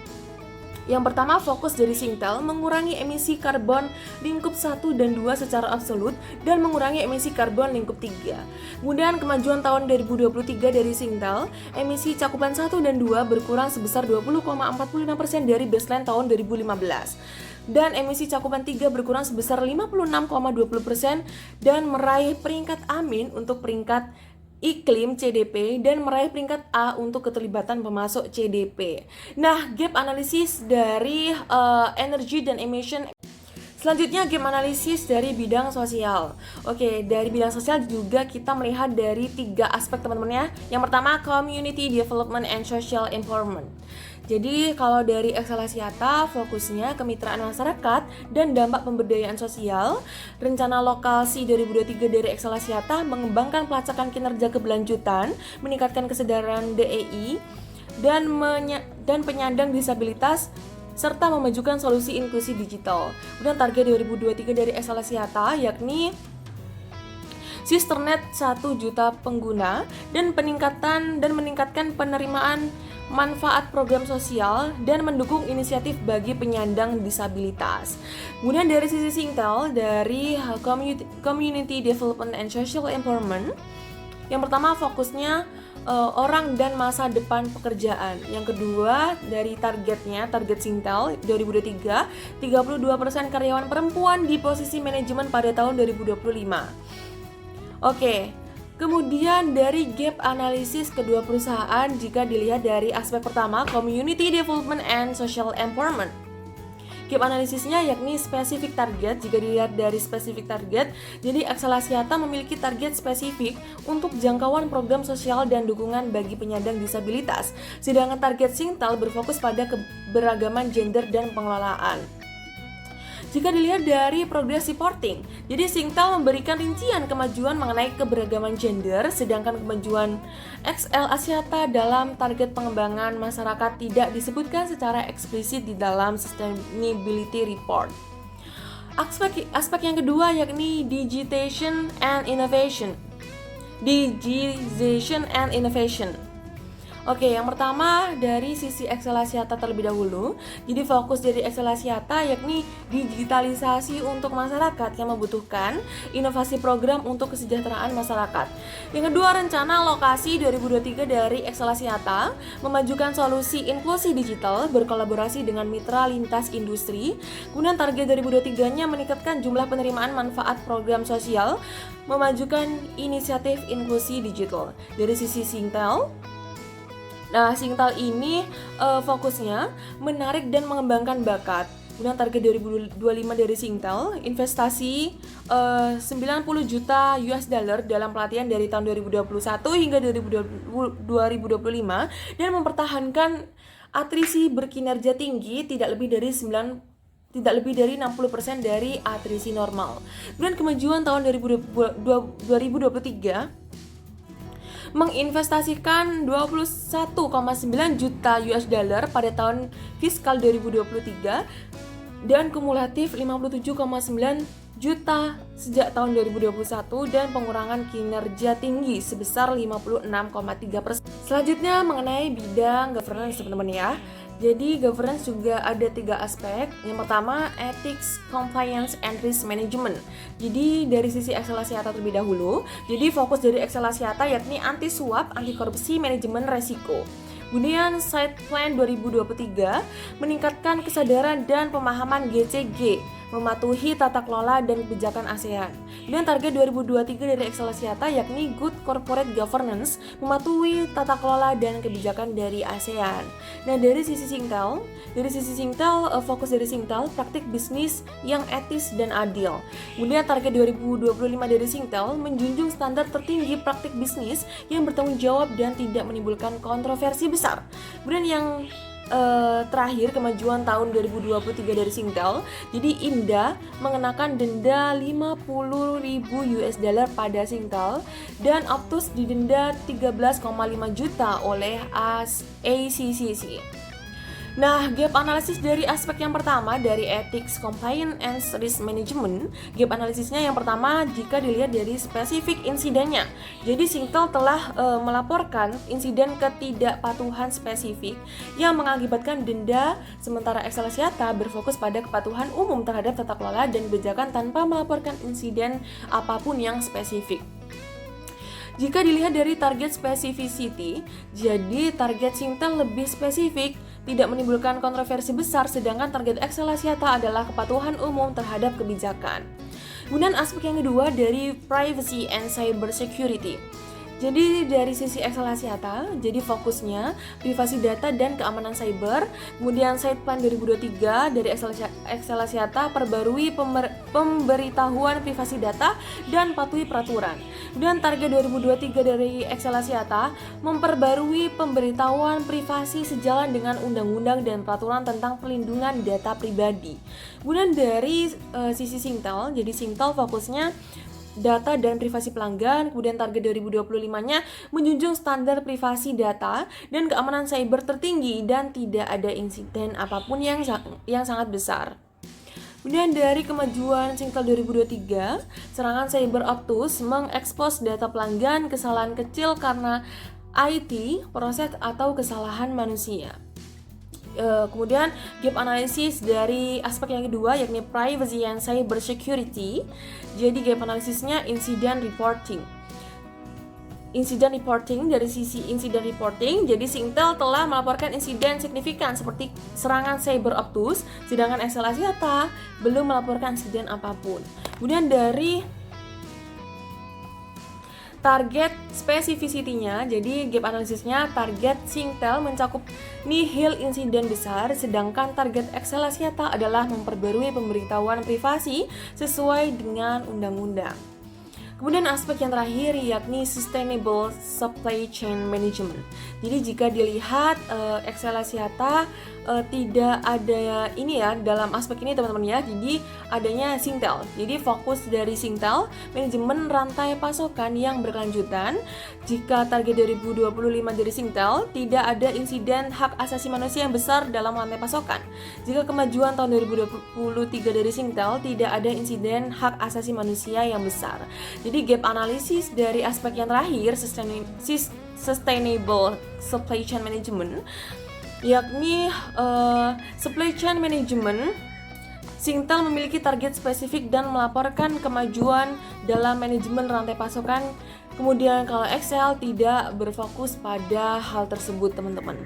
yang pertama fokus dari Singtel mengurangi emisi karbon lingkup 1 dan 2 secara absolut dan mengurangi emisi karbon lingkup 3. Kemudian kemajuan tahun 2023 dari Singtel, emisi cakupan 1 dan 2 berkurang sebesar 20,45% dari baseline tahun 2015. Dan emisi cakupan 3 berkurang sebesar 56,20% dan meraih peringkat amin untuk peringkat iklim CDP dan meraih peringkat A untuk keterlibatan pemasok CDP. Nah, gap analisis dari energy dan emission. Selanjutnya gap analisis dari bidang sosial. Oke, dari bidang sosial juga kita melihat dari 3 aspek teman-teman ya. Yang pertama community development and social empowerment. Jadi kalau dari Excel Axiata fokusnya kemitraan masyarakat dan dampak pemberdayaan sosial. Rencana lokasi 2023 dari Excel Axiata mengembangkan pelacakan kinerja keberlanjutan, meningkatkan kesadaran DEI dan penyandang disabilitas serta memajukan solusi inklusi digital. Kemudian target 2023 dari Excel Axiata yakni Sisternet 1 juta pengguna dan meningkatkan penerimaan manfaat program sosial dan mendukung inisiatif bagi penyandang disabilitas. Kemudian dari sisi Singtel, dari Community Development and Social Empowerment, yang pertama fokusnya orang dan masa depan pekerjaan. Yang kedua dari target Singtel 2023, 32% karyawan perempuan di posisi manajemen pada tahun 2025. Oke. Kemudian dari gap analisis kedua perusahaan jika dilihat dari aspek pertama Community Development and Social Empowerment. Gap analisisnya yakni spesifik target. Jika dilihat dari spesifik target, jadi Excel Axiata memiliki target spesifik untuk jangkauan program sosial dan dukungan bagi penyandang disabilitas. Sedangkan target Singtel berfokus pada keberagaman gender dan pengelolaan. Jika dilihat dari progress reporting, jadi Singtel memberikan rincian kemajuan mengenai keberagaman gender, sedangkan kemajuan Excel Axiata dalam target pengembangan masyarakat tidak disebutkan secara eksplisit di dalam Sustainability Report. Aspek yang kedua yakni Digitization and Innovation. Oke, yang pertama dari sisi Excelasiata terlebih dahulu. Jadi fokus dari Excelasiata yakni digitalisasi untuk masyarakat yang membutuhkan inovasi program untuk kesejahteraan masyarakat. Yang kedua, rencana lokasi 2023 dari Excelasiata memajukan solusi inklusi digital berkolaborasi dengan mitra lintas industri. Kemudian target 2023-nya meningkatkan jumlah penerimaan manfaat program sosial, memajukan inisiatif inklusi digital. Dari sisi Singtel, nah, Singtel ini fokusnya menarik dan mengembangkan bakat. Kemudian target 2025 dari Singtel, investasi 90 juta US dollar dalam pelatihan dari tahun 2021 hingga 2025 dan mempertahankan atrisi berkinerja tinggi tidak lebih dari 60% dari atrisi normal. Kemudian kemajuan tahun 2023 menginvestasikan 21,9 juta US dollar pada tahun fiskal 2023 dan kumulatif 57,9 juta sejak tahun 2021 dan pengurangan kinerja tinggi sebesar 56,3%. Selanjutnya mengenai bidang governance teman-teman ya. Jadi governance juga ada 3 aspek. Yang pertama, ethics, compliance, and risk management. Jadi dari sisi Excelasiata terlebih dahulu. Jadi fokus dari Excelasiata yakni anti suap, anti korupsi, manajemen resiko. Kemudian Side Plan 2023 meningkatkan kesadaran dan pemahaman GCG, mematuhi tata kelola dan kebijakan ASEAN. Kemudian target 2023 dari Excelasiata yakni Good Corporate Governance, mematuhi tata kelola dan kebijakan dari ASEAN. Nah, dari sisi Singtel, fokus dari Singtel praktik bisnis yang etis dan adil. Kemudian target 2025 dari Singtel menjunjung standar tertinggi praktik bisnis yang bertanggung jawab dan tidak menimbulkan kontroversi besar. Kemudian yang terakhir, kemajuan tahun 2023 dari Singtel. Jadi Indah mengenakan denda 50.000 US dollar pada Singtel dan Optus didenda 13,5 juta oleh ACCC. Nah, gap analisis dari aspek yang pertama dari ethics, compliance, and risk management. Gap analisisnya yang pertama jika dilihat dari spesifik insidennya. Jadi Singtel telah melaporkan insiden ketidakpatuhan spesifik yang mengakibatkan denda, sementara Excelasiata berfokus pada kepatuhan umum terhadap tata kelola dan kebijakan tanpa melaporkan insiden apapun yang spesifik. Jika dilihat dari target specificity, jadi target Singtel lebih spesifik, tidak menimbulkan kontroversi besar, sedangkan target Excelasiata adalah kepatuhan umum terhadap kebijakan. Kemudian aspek yang kedua dari privacy and cyber security. Jadi dari sisi Excelasiata, jadi fokusnya privasi data dan keamanan cyber. Kemudian Side Plan 2023 dari Excelasiata perbarui pemberitahuan privasi data dan patuhi peraturan. Kemudian target 2023 dari Excelasiata memperbarui pemberitahuan privasi sejalan dengan undang-undang dan peraturan tentang pelindungan data pribadi. Kemudian dari sisi Singtel, jadi Singtel fokusnya data dan privasi pelanggan. Kemudian target 2025-nya menjunjung standar privasi data dan keamanan cyber tertinggi dan tidak ada insiden apapun yang sangat besar. Kemudian dari kemajuan Singtel 2023, serangan cyber Optus mengekspos data pelanggan, kesalahan kecil karena IT, proses atau kesalahan manusia. Kemudian gap analisis dari aspek yang kedua yakni privacy and cyber security. Jadi gap analisisnya incident reporting. Dari sisi incident reporting, jadi Singtel telah melaporkan insiden signifikan seperti serangan cyber Optus, sedangkan Excelasiata belum melaporkan insiden apapun. Kemudian dari target specificity-nya, jadi gap analisisnya target Singtel mencakup nihil insiden besar, sedangkan target Excelasiata adalah memperbarui pemberitahuan privasi sesuai dengan undang-undang. Kemudian aspek yang terakhir yakni sustainable supply chain management. Jadi jika dilihat Excelasiata tidak ada ini ya dalam aspek ini teman-teman ya. Jadi adanya Singtel. Jadi fokus dari Singtel manajemen rantai pasokan yang berkelanjutan. Jika target 2025 dari Singtel, tidak ada insiden hak asasi manusia yang besar dalam rantai pasokan. Jika kemajuan tahun 2023 dari Singtel, tidak ada insiden hak asasi manusia yang besar. Jadi gap analisis dari aspek yang terakhir, sustainable supply chain management, yakni supply chain management, Singtel memiliki target spesifik dan melaporkan kemajuan dalam manajemen rantai pasokan. Kemudian kalau Excel tidak berfokus pada hal tersebut teman-teman.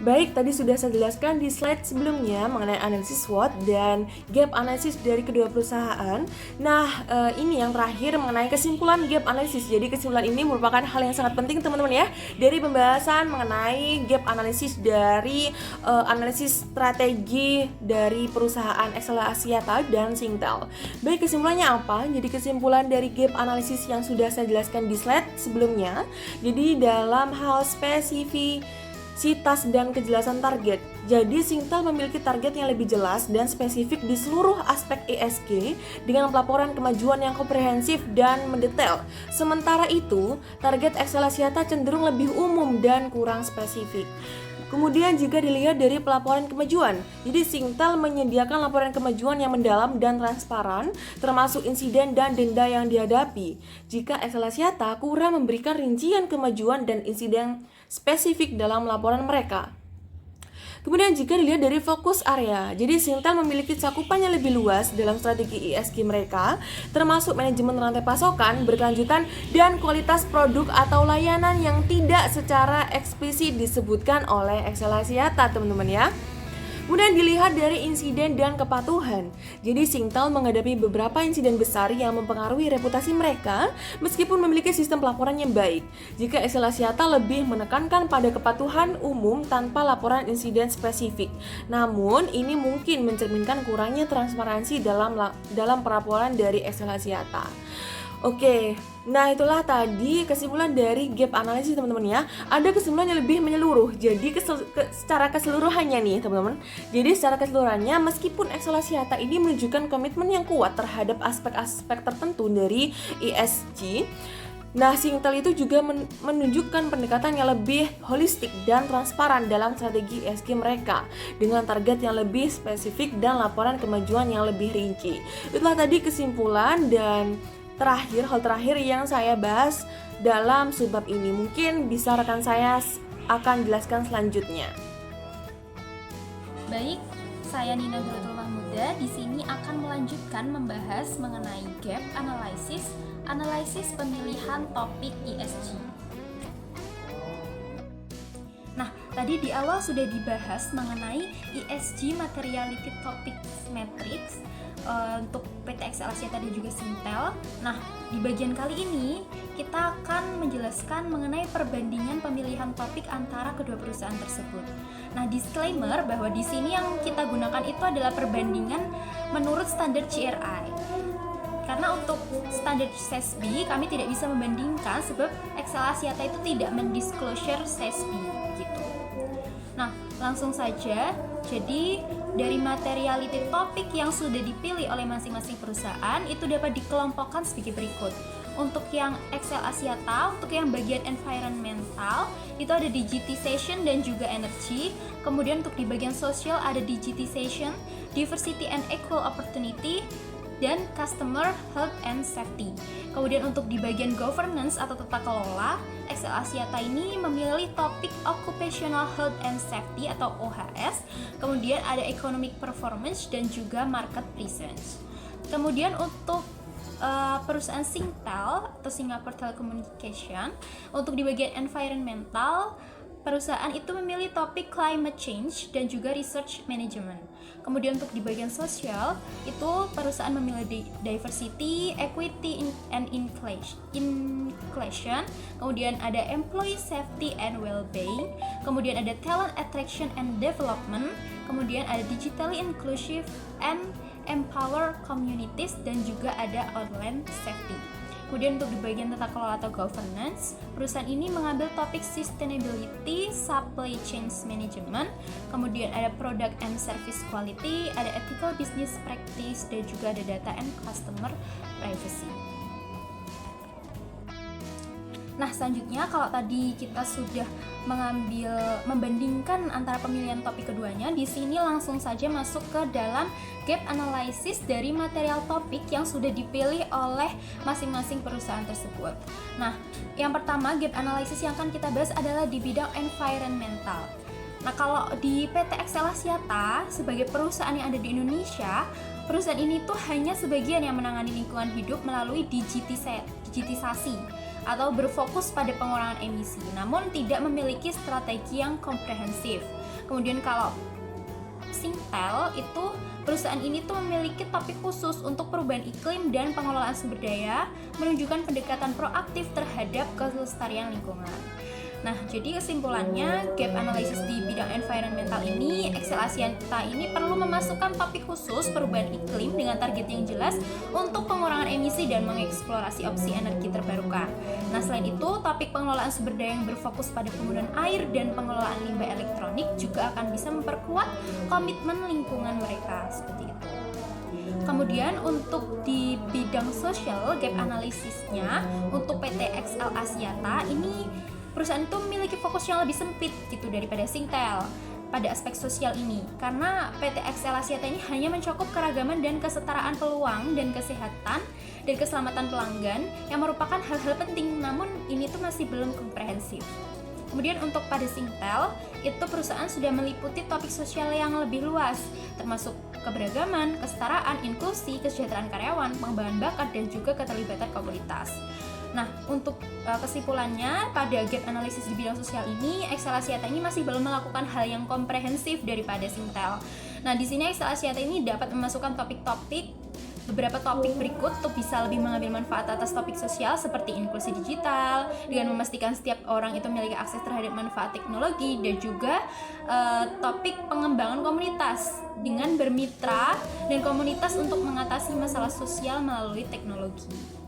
Baik, tadi sudah saya jelaskan di slide sebelumnya mengenai analisis SWOT dan gap analisis dari kedua perusahaan. Nah, ini yang terakhir mengenai kesimpulan gap analisis. Jadi kesimpulan ini merupakan hal yang sangat penting teman-teman ya dari pembahasan mengenai gap analisis dari analisis strategi dari perusahaan Excel Axiata dan Singtel. Baik, kesimpulannya apa? Jadi kesimpulan dari gap analisis yang sudah saya jelaskan di slide sebelumnya. Jadi dalam hal spesifikasitas dan kejelasan target. Jadi Singtel memiliki target yang lebih jelas dan spesifik di seluruh aspek ESG dengan pelaporan kemajuan yang komprehensif dan mendetail. Sementara itu, target Excel Axiata cenderung lebih umum dan kurang spesifik. Kemudian jika dilihat dari pelaporan kemajuan, jadi Singtel menyediakan laporan kemajuan yang mendalam dan transparan, termasuk insiden dan denda yang dihadapi. Jika Excel Axiata kurang memberikan rincian kemajuan dan insiden spesifik dalam laporan mereka. Kemudian jika dilihat dari fokus area, jadi Singtel memiliki cakupan yang lebih luas dalam strategi ESG mereka, termasuk manajemen rantai pasokan, berkelanjutan, dan kualitas produk atau layanan yang tidak secara eksplisit disebutkan oleh Excel Axiata teman-teman ya. Kemudian dilihat dari insiden dan kepatuhan. Jadi Singtel menghadapi beberapa insiden besar yang mempengaruhi reputasi mereka meskipun memiliki sistem pelaporan yang baik. Jika Excel Axiata lebih menekankan pada kepatuhan umum tanpa laporan insiden spesifik. Namun ini mungkin mencerminkan kurangnya transparansi dalam pelaporan dari Excel Axiata. Oke, nah itulah tadi kesimpulan dari gap analisis teman-teman ya. Ada kesimpulan yang lebih menyeluruh. Jadi secara keseluruhannya nih teman-teman. Jadi secara keseluruhannya meskipun Excel Axiata ini menunjukkan komitmen yang kuat terhadap aspek-aspek tertentu dari ESG, nah Singtel itu juga menunjukkan pendekatan yang lebih holistik dan transparan dalam strategi ESG mereka dengan target yang lebih spesifik dan laporan kemajuan yang lebih rinci. Itulah tadi kesimpulan dan hal terakhir yang saya bahas dalam subbab ini. Mungkin bisa rekan saya akan jelaskan selanjutnya. Baik, saya Nina Gurutul Mahmuda di sini akan melanjutkan membahas mengenai gap analisis pemilihan topik ESG. Nah, tadi di awal sudah dibahas mengenai ESG Materiality Topics Matrix untuk PT Excel Axiata dan juga Singtel. Nah, di bagian kali ini kita akan menjelaskan mengenai perbandingan pemilihan topik antara kedua perusahaan tersebut. Nah, disclaimer bahwa di sini yang kita gunakan itu adalah perbandingan menurut standar GRI. Karena untuk standar SASB kami tidak bisa membandingkan sebab Excel Axiata itu tidak mendisclosure SASB gitu. Nah, langsung saja. Jadi dari materiality topik yang sudah dipilih oleh masing-masing perusahaan itu dapat dikelompokkan sebagai berikut. Untuk yang Excel Axiata, untuk yang bagian environmental itu ada digitization dan juga energy. Kemudian untuk di bagian sosial ada digitization, diversity and equal opportunity, dan customer health and safety. Kemudian untuk di bagian governance atau tata kelola, Excel Axiata ini memilih topik occupational health and safety atau OHS. Kemudian ada economic performance dan juga market presence. Kemudian untuk perusahaan Singtel atau Singapore Telecommunication, untuk di bagian environmental, perusahaan itu memilih topik climate change dan juga research management. Kemudian untuk di bagian sosial, itu perusahaan memilih diversity, equity, and inclusion. Kemudian ada employee safety and well-being. Kemudian ada talent attraction and development. Kemudian ada digitally inclusive and empower communities, dan juga ada online safety. Kemudian untuk di bagian tata kelola atau governance, perusahaan ini mengambil topik sustainability, supply chain management, kemudian ada product and service quality, ada ethical business practice, dan juga ada data and customer privacy. Nah, selanjutnya kalau tadi kita sudah membandingkan antara pemilihan topik keduanya, di sini langsung saja masuk ke dalam gap analysis dari material topik yang sudah dipilih oleh masing-masing perusahaan tersebut. Nah, yang pertama gap analysis yang akan kita bahas adalah di bidang environmental. Nah, kalau di PT XL Axiata sebagai perusahaan yang ada di Indonesia, perusahaan ini tuh hanya sebagian yang menangani lingkungan hidup melalui digitisasi atau berfokus pada pengurangan emisi, namun tidak memiliki strategi yang komprehensif. Kemudian kalau Singtel itu perusahaan ini tuh memiliki topik khusus untuk perubahan iklim dan pengelolaan sumber daya, menunjukkan pendekatan proaktif terhadap kelestarian lingkungan. Nah, jadi kesimpulannya, gap analysis di bidang environmental ini, XL Axiata ini perlu memasukkan topik khusus perubahan iklim dengan target yang jelas untuk pengurangan emisi dan mengeksplorasi opsi energi terbarukan. Nah, selain itu, topik pengelolaan sumber daya yang berfokus pada penggunaan air dan pengelolaan limbah elektronik juga akan bisa memperkuat komitmen lingkungan mereka, seperti itu. Kemudian untuk di bidang sosial, gap analisisnya untuk PT XL Axiata ini perusahaan itu memiliki fokus yang lebih sempit gitu daripada Singtel pada aspek sosial ini, karena PT XL Axiata ini hanya mencakup keragaman dan kesetaraan peluang dan kesehatan dan keselamatan pelanggan yang merupakan hal-hal penting, namun ini tuh masih belum komprehensif. Kemudian untuk pada Singtel, itu perusahaan sudah meliputi topik sosial yang lebih luas, termasuk keberagaman, kesetaraan, inklusi, kesejahteraan karyawan, pengembangan bakat, dan juga keterlibatan komunitas. Nah, untuk kesimpulannya, pada gap analisis di bidang sosial ini, XL Axiata ini masih belum melakukan hal yang komprehensif daripada Singtel. Nah, di sini XL Axiata ini dapat memasukkan beberapa topik berikut untuk bisa lebih mengambil manfaat atas topik sosial seperti inklusi digital, dengan memastikan setiap orang itu memiliki akses terhadap manfaat teknologi, dan juga topik pengembangan komunitas dengan bermitra dan komunitas untuk mengatasi masalah sosial melalui teknologi.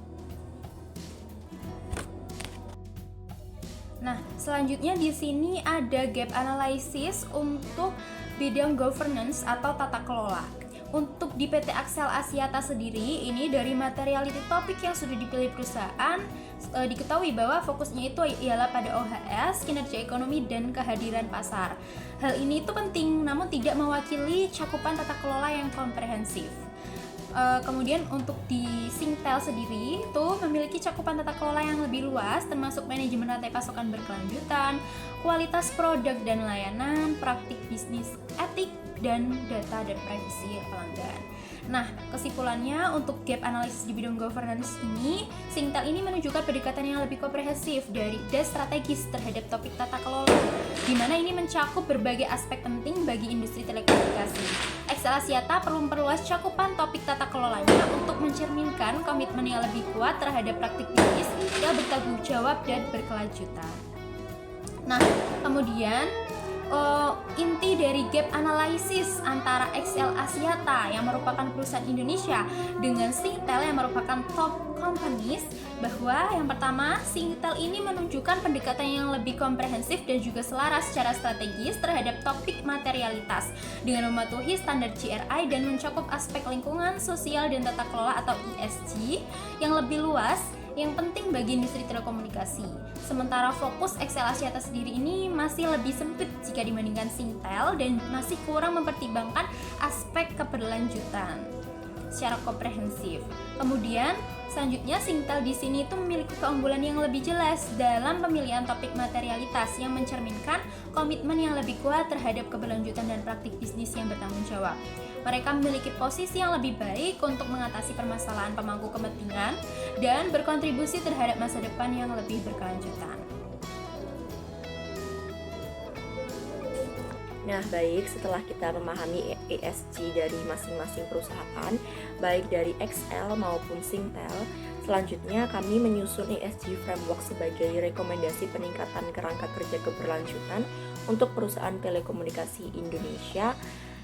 Nah, selanjutnya di sini ada gap analysis untuk bidang governance atau tata kelola. Untuk di PT XL Axiata sendiri, ini dari materiality topik yang sudah dipilih perusahaan, diketahui bahwa fokusnya itu ialah pada OHS, kinerja ekonomi, dan kehadiran pasar. Hal ini itu penting, namun tidak mewakili cakupan tata kelola yang komprehensif. Kemudian untuk di Singtel sendiri itu memiliki cakupan tata kelola yang lebih luas, termasuk manajemen rantai pasokan berkelanjutan, kualitas produk dan layanan, praktik bisnis etik, dan data dan privasi pelanggan. Nah, kesimpulannya untuk gap analysis di bidang governance ini, Singtel ini menunjukkan pendekatan yang lebih komprehensif dan strategis terhadap topik tata kelola, di mana ini mencakup berbagai aspek penting bagi industri telekomunikasi. XL Axiata perlu memperluas cakupan topik tata kelolanya untuk mencerminkan komitmen yang lebih kuat terhadap praktik bisnis yang bertanggung jawab dan berkelanjutan. Nah, kemudian inti dari gap analysis antara XL Axiata yang merupakan perusahaan Indonesia dengan Singtel yang merupakan top companies, bahwa yang pertama, Singtel ini menunjukkan pendekatan yang lebih komprehensif dan juga selaras secara strategis terhadap topik materialitas dengan mematuhi standar GRI dan mencakup aspek lingkungan, sosial, dan tata kelola atau ESG yang lebih luas yang penting bagi industri telekomunikasi. Sementara fokus XL Axiata sendiri ini masih lebih sempit jika dibandingkan Singtel dan masih kurang mempertimbangkan aspek keberlanjutan secara komprehensif. Kemudian selanjutnya Singtel di sini itu memiliki keunggulan yang lebih jelas dalam pemilihan topik materialitas yang mencerminkan komitmen yang lebih kuat terhadap keberlanjutan dan praktik bisnis yang bertanggung jawab. Mereka memiliki posisi yang lebih baik untuk mengatasi permasalahan pemangku kepentingan dan berkontribusi terhadap masa depan yang lebih berkelanjutan. Nah, baik, setelah kita memahami ESG dari masing-masing perusahaan, baik dari XL maupun Singtel, selanjutnya kami menyusun ESG Framework sebagai rekomendasi peningkatan kerangka kerja keberlanjutan untuk perusahaan telekomunikasi Indonesia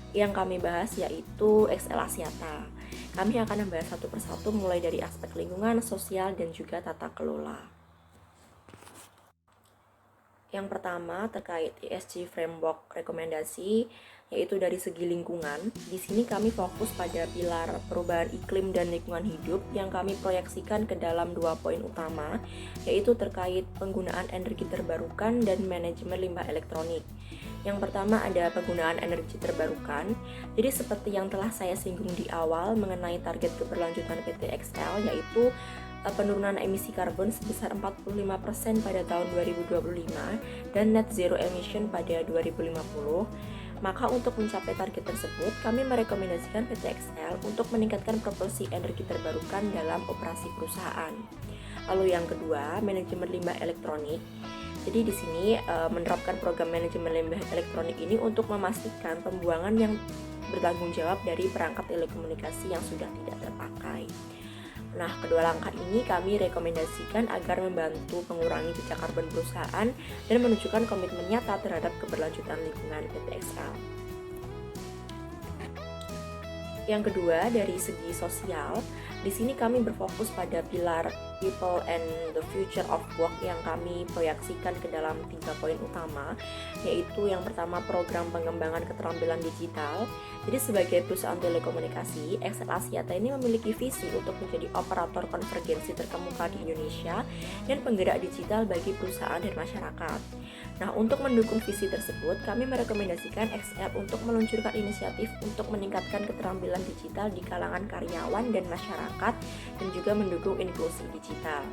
yang kami bahas, yaitu XL Axiata. kami akan membahas satu persatu mulai dari aspek lingkungan, sosial, dan juga tata kelola. Yang pertama terkait ESG Framework rekomendasi, yaitu dari segi lingkungan. Di sini kami fokus pada pilar perubahan iklim dan lingkungan hidup yang kami proyeksikan ke dalam 2 poin utama, yaitu terkait penggunaan energi terbarukan dan manajemen limbah elektronik. Yang pertama ada penggunaan energi terbarukan. Jadi seperti yang telah saya singgung di awal mengenai target keberlanjutan PT XL, yaitu penurunan emisi karbon sebesar 45% pada tahun 2025 dan net zero emission pada 2050. Maka untuk mencapai target tersebut, kami merekomendasikan PT XL untuk meningkatkan proporsi energi terbarukan dalam operasi perusahaan. Lalu yang kedua, manajemen limbah elektronik. Jadi di sini menerapkan program manajemen limbah elektronik ini untuk memastikan pembuangan yang bertanggung jawab dari perangkat telekomunikasi yang sudah tidak terpakai. Nah, kedua langkah ini kami rekomendasikan agar membantu mengurangi jejak karbon perusahaan dan menunjukkan komitmen nyata terhadap keberlanjutan lingkungan PT XL. Yang kedua, dari segi sosial, di sini kami berfokus pada pilar People and the Future of Work yang kami proyeksikan ke dalam 3 poin utama, yaitu yang pertama program pengembangan keterampilan digital. Jadi sebagai perusahaan telekomunikasi, XL Axiata ini memiliki visi untuk menjadi operator konvergensi terkemuka di Indonesia dan penggerak digital bagi perusahaan dan masyarakat. Nah, untuk mendukung visi tersebut, kami merekomendasikan XL untuk meluncurkan inisiatif untuk meningkatkan keterampilan digital di kalangan karyawan dan masyarakat dan juga mendukung inklusi digital.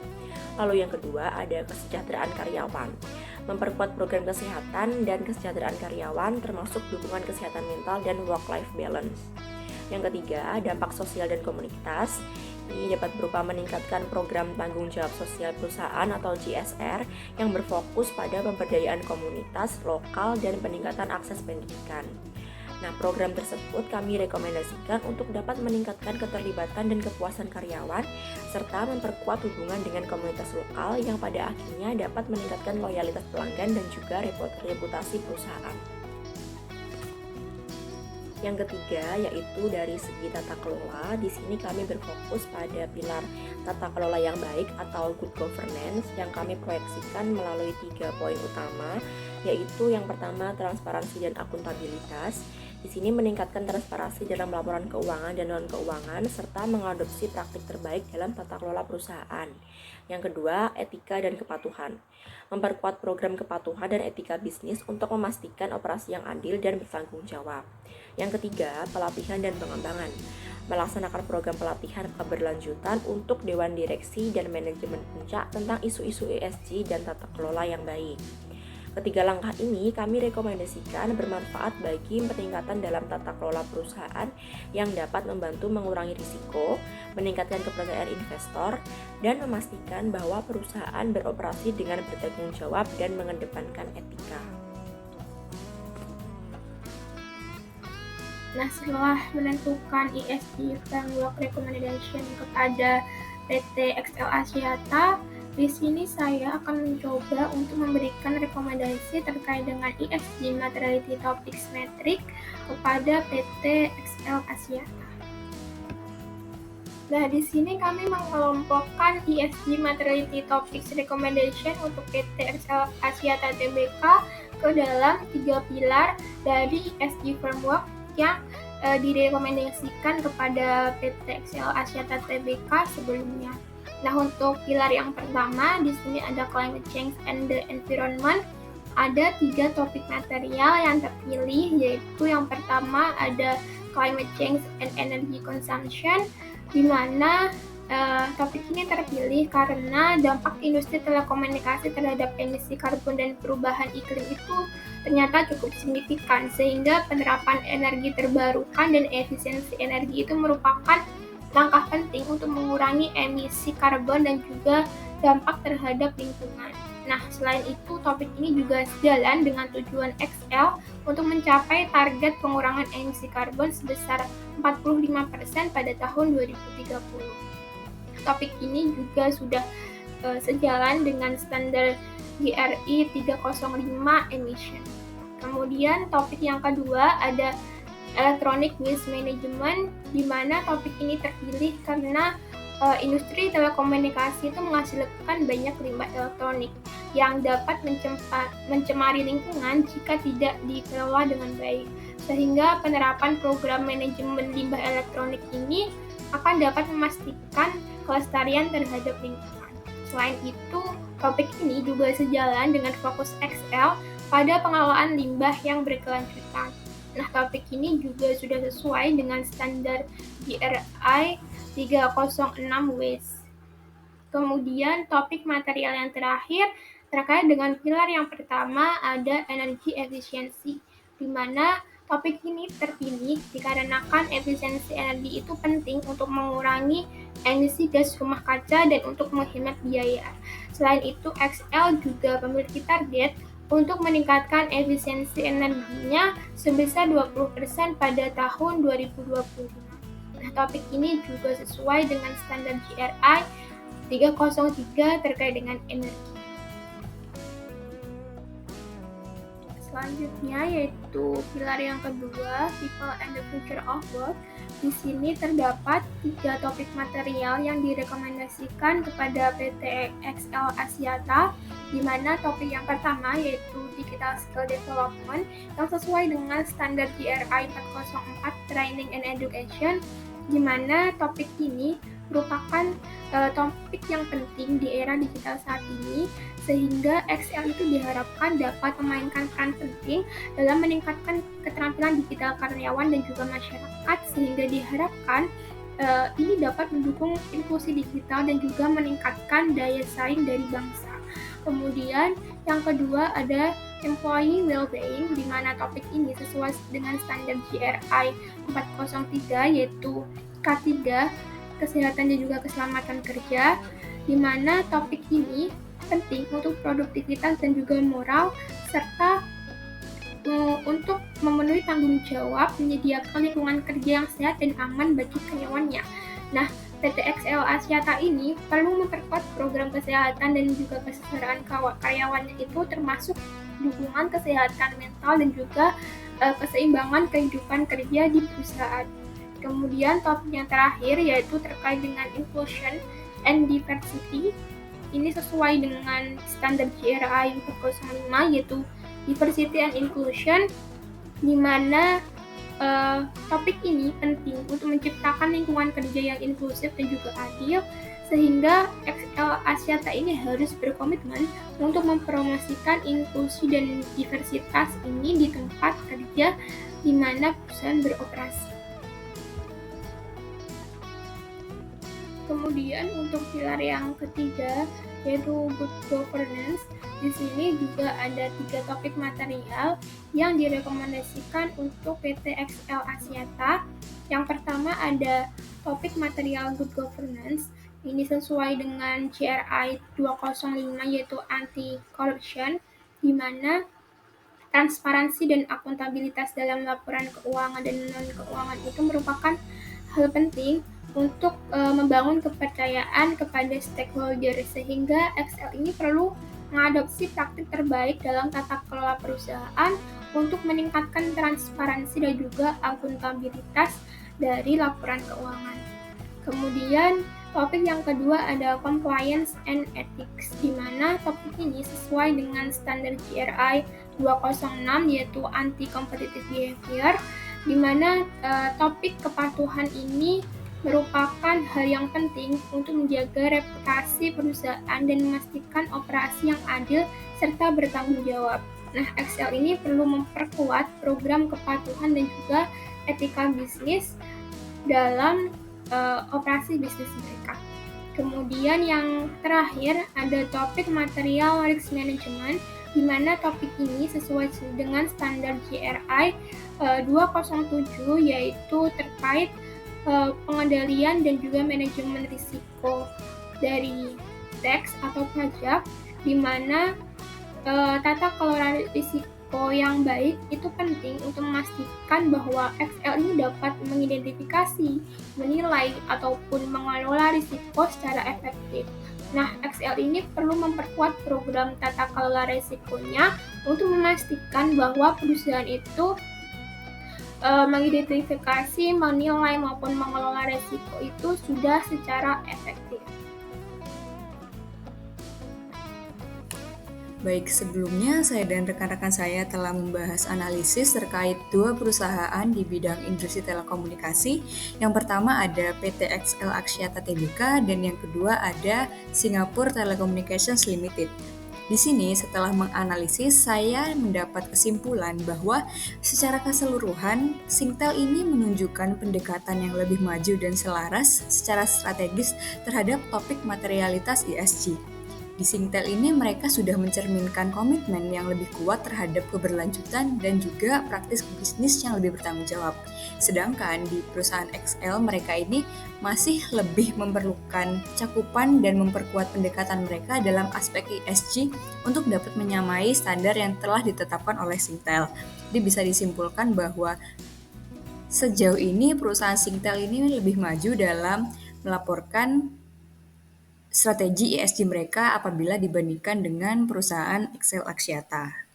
Lalu yang kedua ada kesejahteraan karyawan. Memperkuat program kesehatan dan kesejahteraan karyawan termasuk dukungan kesehatan mental dan work-life balance. Yang ketiga, dampak sosial dan komunitas. Ini dapat berupa meningkatkan program tanggung jawab sosial perusahaan atau CSR yang berfokus pada pemberdayaan komunitas lokal dan peningkatan akses pendidikan. Nah, program tersebut kami rekomendasikan untuk dapat meningkatkan keterlibatan dan kepuasan karyawan serta memperkuat hubungan dengan komunitas lokal yang pada akhirnya dapat meningkatkan loyalitas pelanggan dan juga reputasi perusahaan. Yang ketiga yaitu dari segi tata kelola. Di sini kami berfokus pada pilar tata kelola yang baik atau good governance yang kami proyeksikan melalui 3 poin utama, yaitu yang pertama transparansi dan akuntabilitas. Di sini meningkatkan transparansi dalam laporan keuangan dan non-keuangan serta mengadopsi praktik terbaik dalam tata kelola perusahaan. Yang kedua, etika dan kepatuhan. Memperkuat program kepatuhan dan etika bisnis untuk memastikan operasi yang adil dan bertanggung jawab. Yang ketiga, pelatihan dan pengembangan. Melaksanakan program pelatihan keberlanjutan untuk Dewan Direksi dan Manajemen Puncak tentang isu-isu ESG dan tata kelola yang baik. Ketiga langkah ini kami rekomendasikan bermanfaat bagi peningkatan dalam tata kelola perusahaan yang dapat membantu mengurangi risiko, meningkatkan kepercayaan investor, dan memastikan bahwa perusahaan beroperasi dengan bertanggung jawab dan mengedepankan etika. Nah, setelah menentukan ESG Framework Recommendation kepada PT XL Axiata, di sini saya akan mencoba untuk memberikan rekomendasi terkait dengan ESG Materiality Topics Metric kepada PT XL Axiata. Nah, di sini kami mengelompokkan ESG Materiality Topics Recommendation untuk PT XL Axiata Tbk ke dalam 3 pilar dari ESG Framework yang direkomendasikan kepada PT XL Axiata Tbk sebelumnya. Nah, untuk pilar yang pertama, di sini ada Climate Change and the Environment. Ada 3 topik material yang terpilih, yaitu yang pertama ada Climate Change and Energy Consumption, di mana topik ini terpilih karena dampak industri telekomunikasi terhadap emisi karbon dan perubahan iklim itu ternyata cukup signifikan, sehingga penerapan energi terbarukan dan efisiensi energi itu merupakan langkah penting untuk mengurangi emisi karbon dan juga dampak terhadap lingkungan. Nah, selain itu, topik ini juga sejalan dengan tujuan XL untuk mencapai target pengurangan emisi karbon sebesar 45% pada tahun 2030. Topik ini juga sudah sejalan dengan standar GRI 305 emission. Kemudian topik yang kedua ada Electronic Waste Management, di mana topik ini terpilih karena industri telekomunikasi itu menghasilkan banyak limbah elektronik yang dapat mencemari lingkungan jika tidak dikelola dengan baik. Sehingga penerapan program manajemen limbah elektronik ini akan dapat memastikan kelestarian terhadap lingkungan. Selain itu, topik ini juga sejalan dengan fokus XL pada pengelolaan limbah yang berkelanjutan. Nah, topik ini juga sudah sesuai dengan standar GRI 306 Waste. Kemudian topik material yang terakhir terkait dengan pilar yang pertama ada energy efficiency, di mana topik ini terpilih dikarenakan efisiensi energi itu penting untuk mengurangi emisi gas rumah kaca dan untuk menghemat biaya. Selain itu, XL juga memiliki target untuk meningkatkan efisiensi energinya sebesar 20% pada tahun 2025. Nah, topik ini juga sesuai dengan standar GRI 303 terkait dengan energi. Selanjutnya yaitu pilar yang kedua, People and the Future of Work. Di sini terdapat 3 topik material yang direkomendasikan kepada PT XL Axiata, di mana topik yang pertama yaitu Digital Skill Development yang sesuai dengan standar GRI 404 Training and Education, di mana topik ini merupakan topik yang penting di era digital saat ini, sehingga XL itu diharapkan dapat memainkan peran penting dalam meningkatkan keterampilan digital karyawan dan juga masyarakat, sehingga diharapkan ini dapat mendukung inklusi digital dan juga meningkatkan daya saing dari bangsa. Kemudian yang kedua ada Employee Well-being, di mana topik ini sesuai dengan standar GRI 403 yaitu K3, Kesehatan dan juga Keselamatan Kerja, di mana topik ini penting untuk produktivitas dan juga moral, serta untuk memenuhi tanggung jawab menyediakan lingkungan kerja yang sehat dan aman bagi karyawannya. Nah, PT XL Axiata ini perlu memperkuat program kesehatan dan juga kesejahteraan karyawannya itu, termasuk dukungan kesehatan mental dan juga keseimbangan kehidupan kerja di perusahaan. Kemudian topik yang terakhir yaitu terkait dengan inclusion and diversity. Ini sesuai dengan standar GRI 405 yaitu diversity and inclusion, di mana topik ini penting untuk menciptakan lingkungan kerja yang inklusif dan juga adil, sehingga XL Axiata ini harus berkomitmen untuk mempromosikan inklusi dan diversitas ini di tempat kerja di mana perusahaan beroperasi. Kemudian untuk pilar yang ketiga yaitu Good Governance. Di sini juga ada 3 topik material yang direkomendasikan untuk PT XL Axiata. Yang pertama ada topik material Good Governance. Ini sesuai dengan GRI 205 yaitu Anti-Corruption, di mana transparansi dan akuntabilitas dalam laporan keuangan dan non-keuangan itu merupakan hal penting untuk membangun kepercayaan kepada stakeholder, sehingga XL ini perlu mengadopsi praktik terbaik dalam tata kelola perusahaan untuk meningkatkan transparansi dan juga akuntabilitas dari laporan keuangan. Kemudian topik yang kedua ada Compliance and Ethics, di mana topik ini sesuai dengan standar GRI 206 yaitu Anti-Competitive Behavior, di mana topik kepatuhan ini merupakan hal yang penting untuk menjaga reputasi perusahaan dan memastikan operasi yang adil serta bertanggung jawab. Nah, XL ini perlu memperkuat program kepatuhan dan juga etika bisnis dalam operasi bisnis mereka. Kemudian yang terakhir ada topik material risk management, di mana topik ini sesuai dengan standar GRI 207 yaitu terkait pengendalian dan juga manajemen risiko dari tax atau pajak, di mana tata kelola risiko yang baik itu penting untuk memastikan bahwa XL ini dapat mengidentifikasi, menilai, ataupun mengelola risiko secara efektif. Nah, XL ini perlu memperkuat program tata kelola risikonya untuk memastikan bahwa perusahaan itu mengidentifikasi, menilai maupun mengelola resiko itu sudah secara efektif. Baik, sebelumnya saya dan rekan-rekan saya telah membahas analisis terkait dua perusahaan di bidang industri telekomunikasi. Yang pertama ada PT XL Axiata Tbk dan yang kedua ada Singapore Telecommunications Limited. Di sini setelah menganalisis saya mendapat kesimpulan bahwa secara keseluruhan Singtel ini menunjukkan pendekatan yang lebih maju dan selaras secara strategis terhadap topik materialitas ESG. Di Singtel ini mereka sudah mencerminkan komitmen yang lebih kuat terhadap keberlanjutan dan juga praktis bisnis yang lebih bertanggung jawab. Sedangkan di perusahaan XL mereka ini masih lebih memerlukan cakupan dan memperkuat pendekatan mereka dalam aspek ESG untuk dapat menyamai standar yang telah ditetapkan oleh Singtel. Jadi bisa disimpulkan bahwa sejauh ini perusahaan Singtel ini lebih maju dalam melaporkan strategi ESG mereka apabila dibandingkan dengan perusahaan XL Axiata.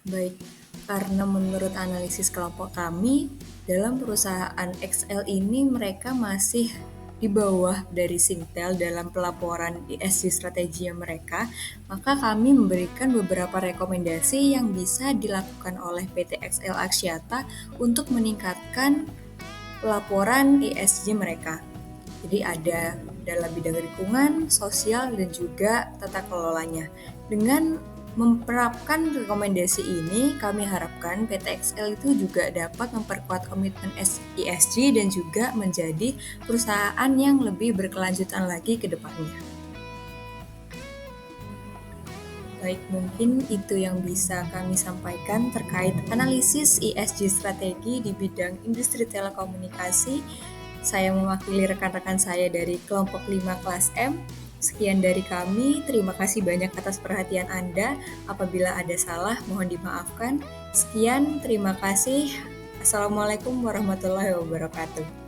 Baik, karena menurut analisis kelompok kami, dalam perusahaan XL ini mereka masih di bawah dari Singtel dalam pelaporan ESG strategi mereka, maka kami memberikan beberapa rekomendasi yang bisa dilakukan oleh PT XL Axiata untuk meningkatkan pelaporan ESG mereka. Jadi ada dalam bidang lingkungan, sosial, dan juga tata kelolanya. Dengan menerapkan rekomendasi ini, kami harapkan PT XL itu juga dapat memperkuat komitmen ESG dan juga menjadi perusahaan yang lebih berkelanjutan lagi ke depannya. Baik, mungkin itu yang bisa kami sampaikan terkait analisis ESG strategi di bidang industri telekomunikasi. Saya mewakili rekan-rekan saya dari kelompok 5 kelas M. Sekian dari kami, terima kasih banyak atas perhatian Anda. Apabila ada salah, mohon dimaafkan. Sekian, terima kasih. Assalamualaikum warahmatullahi wabarakatuh.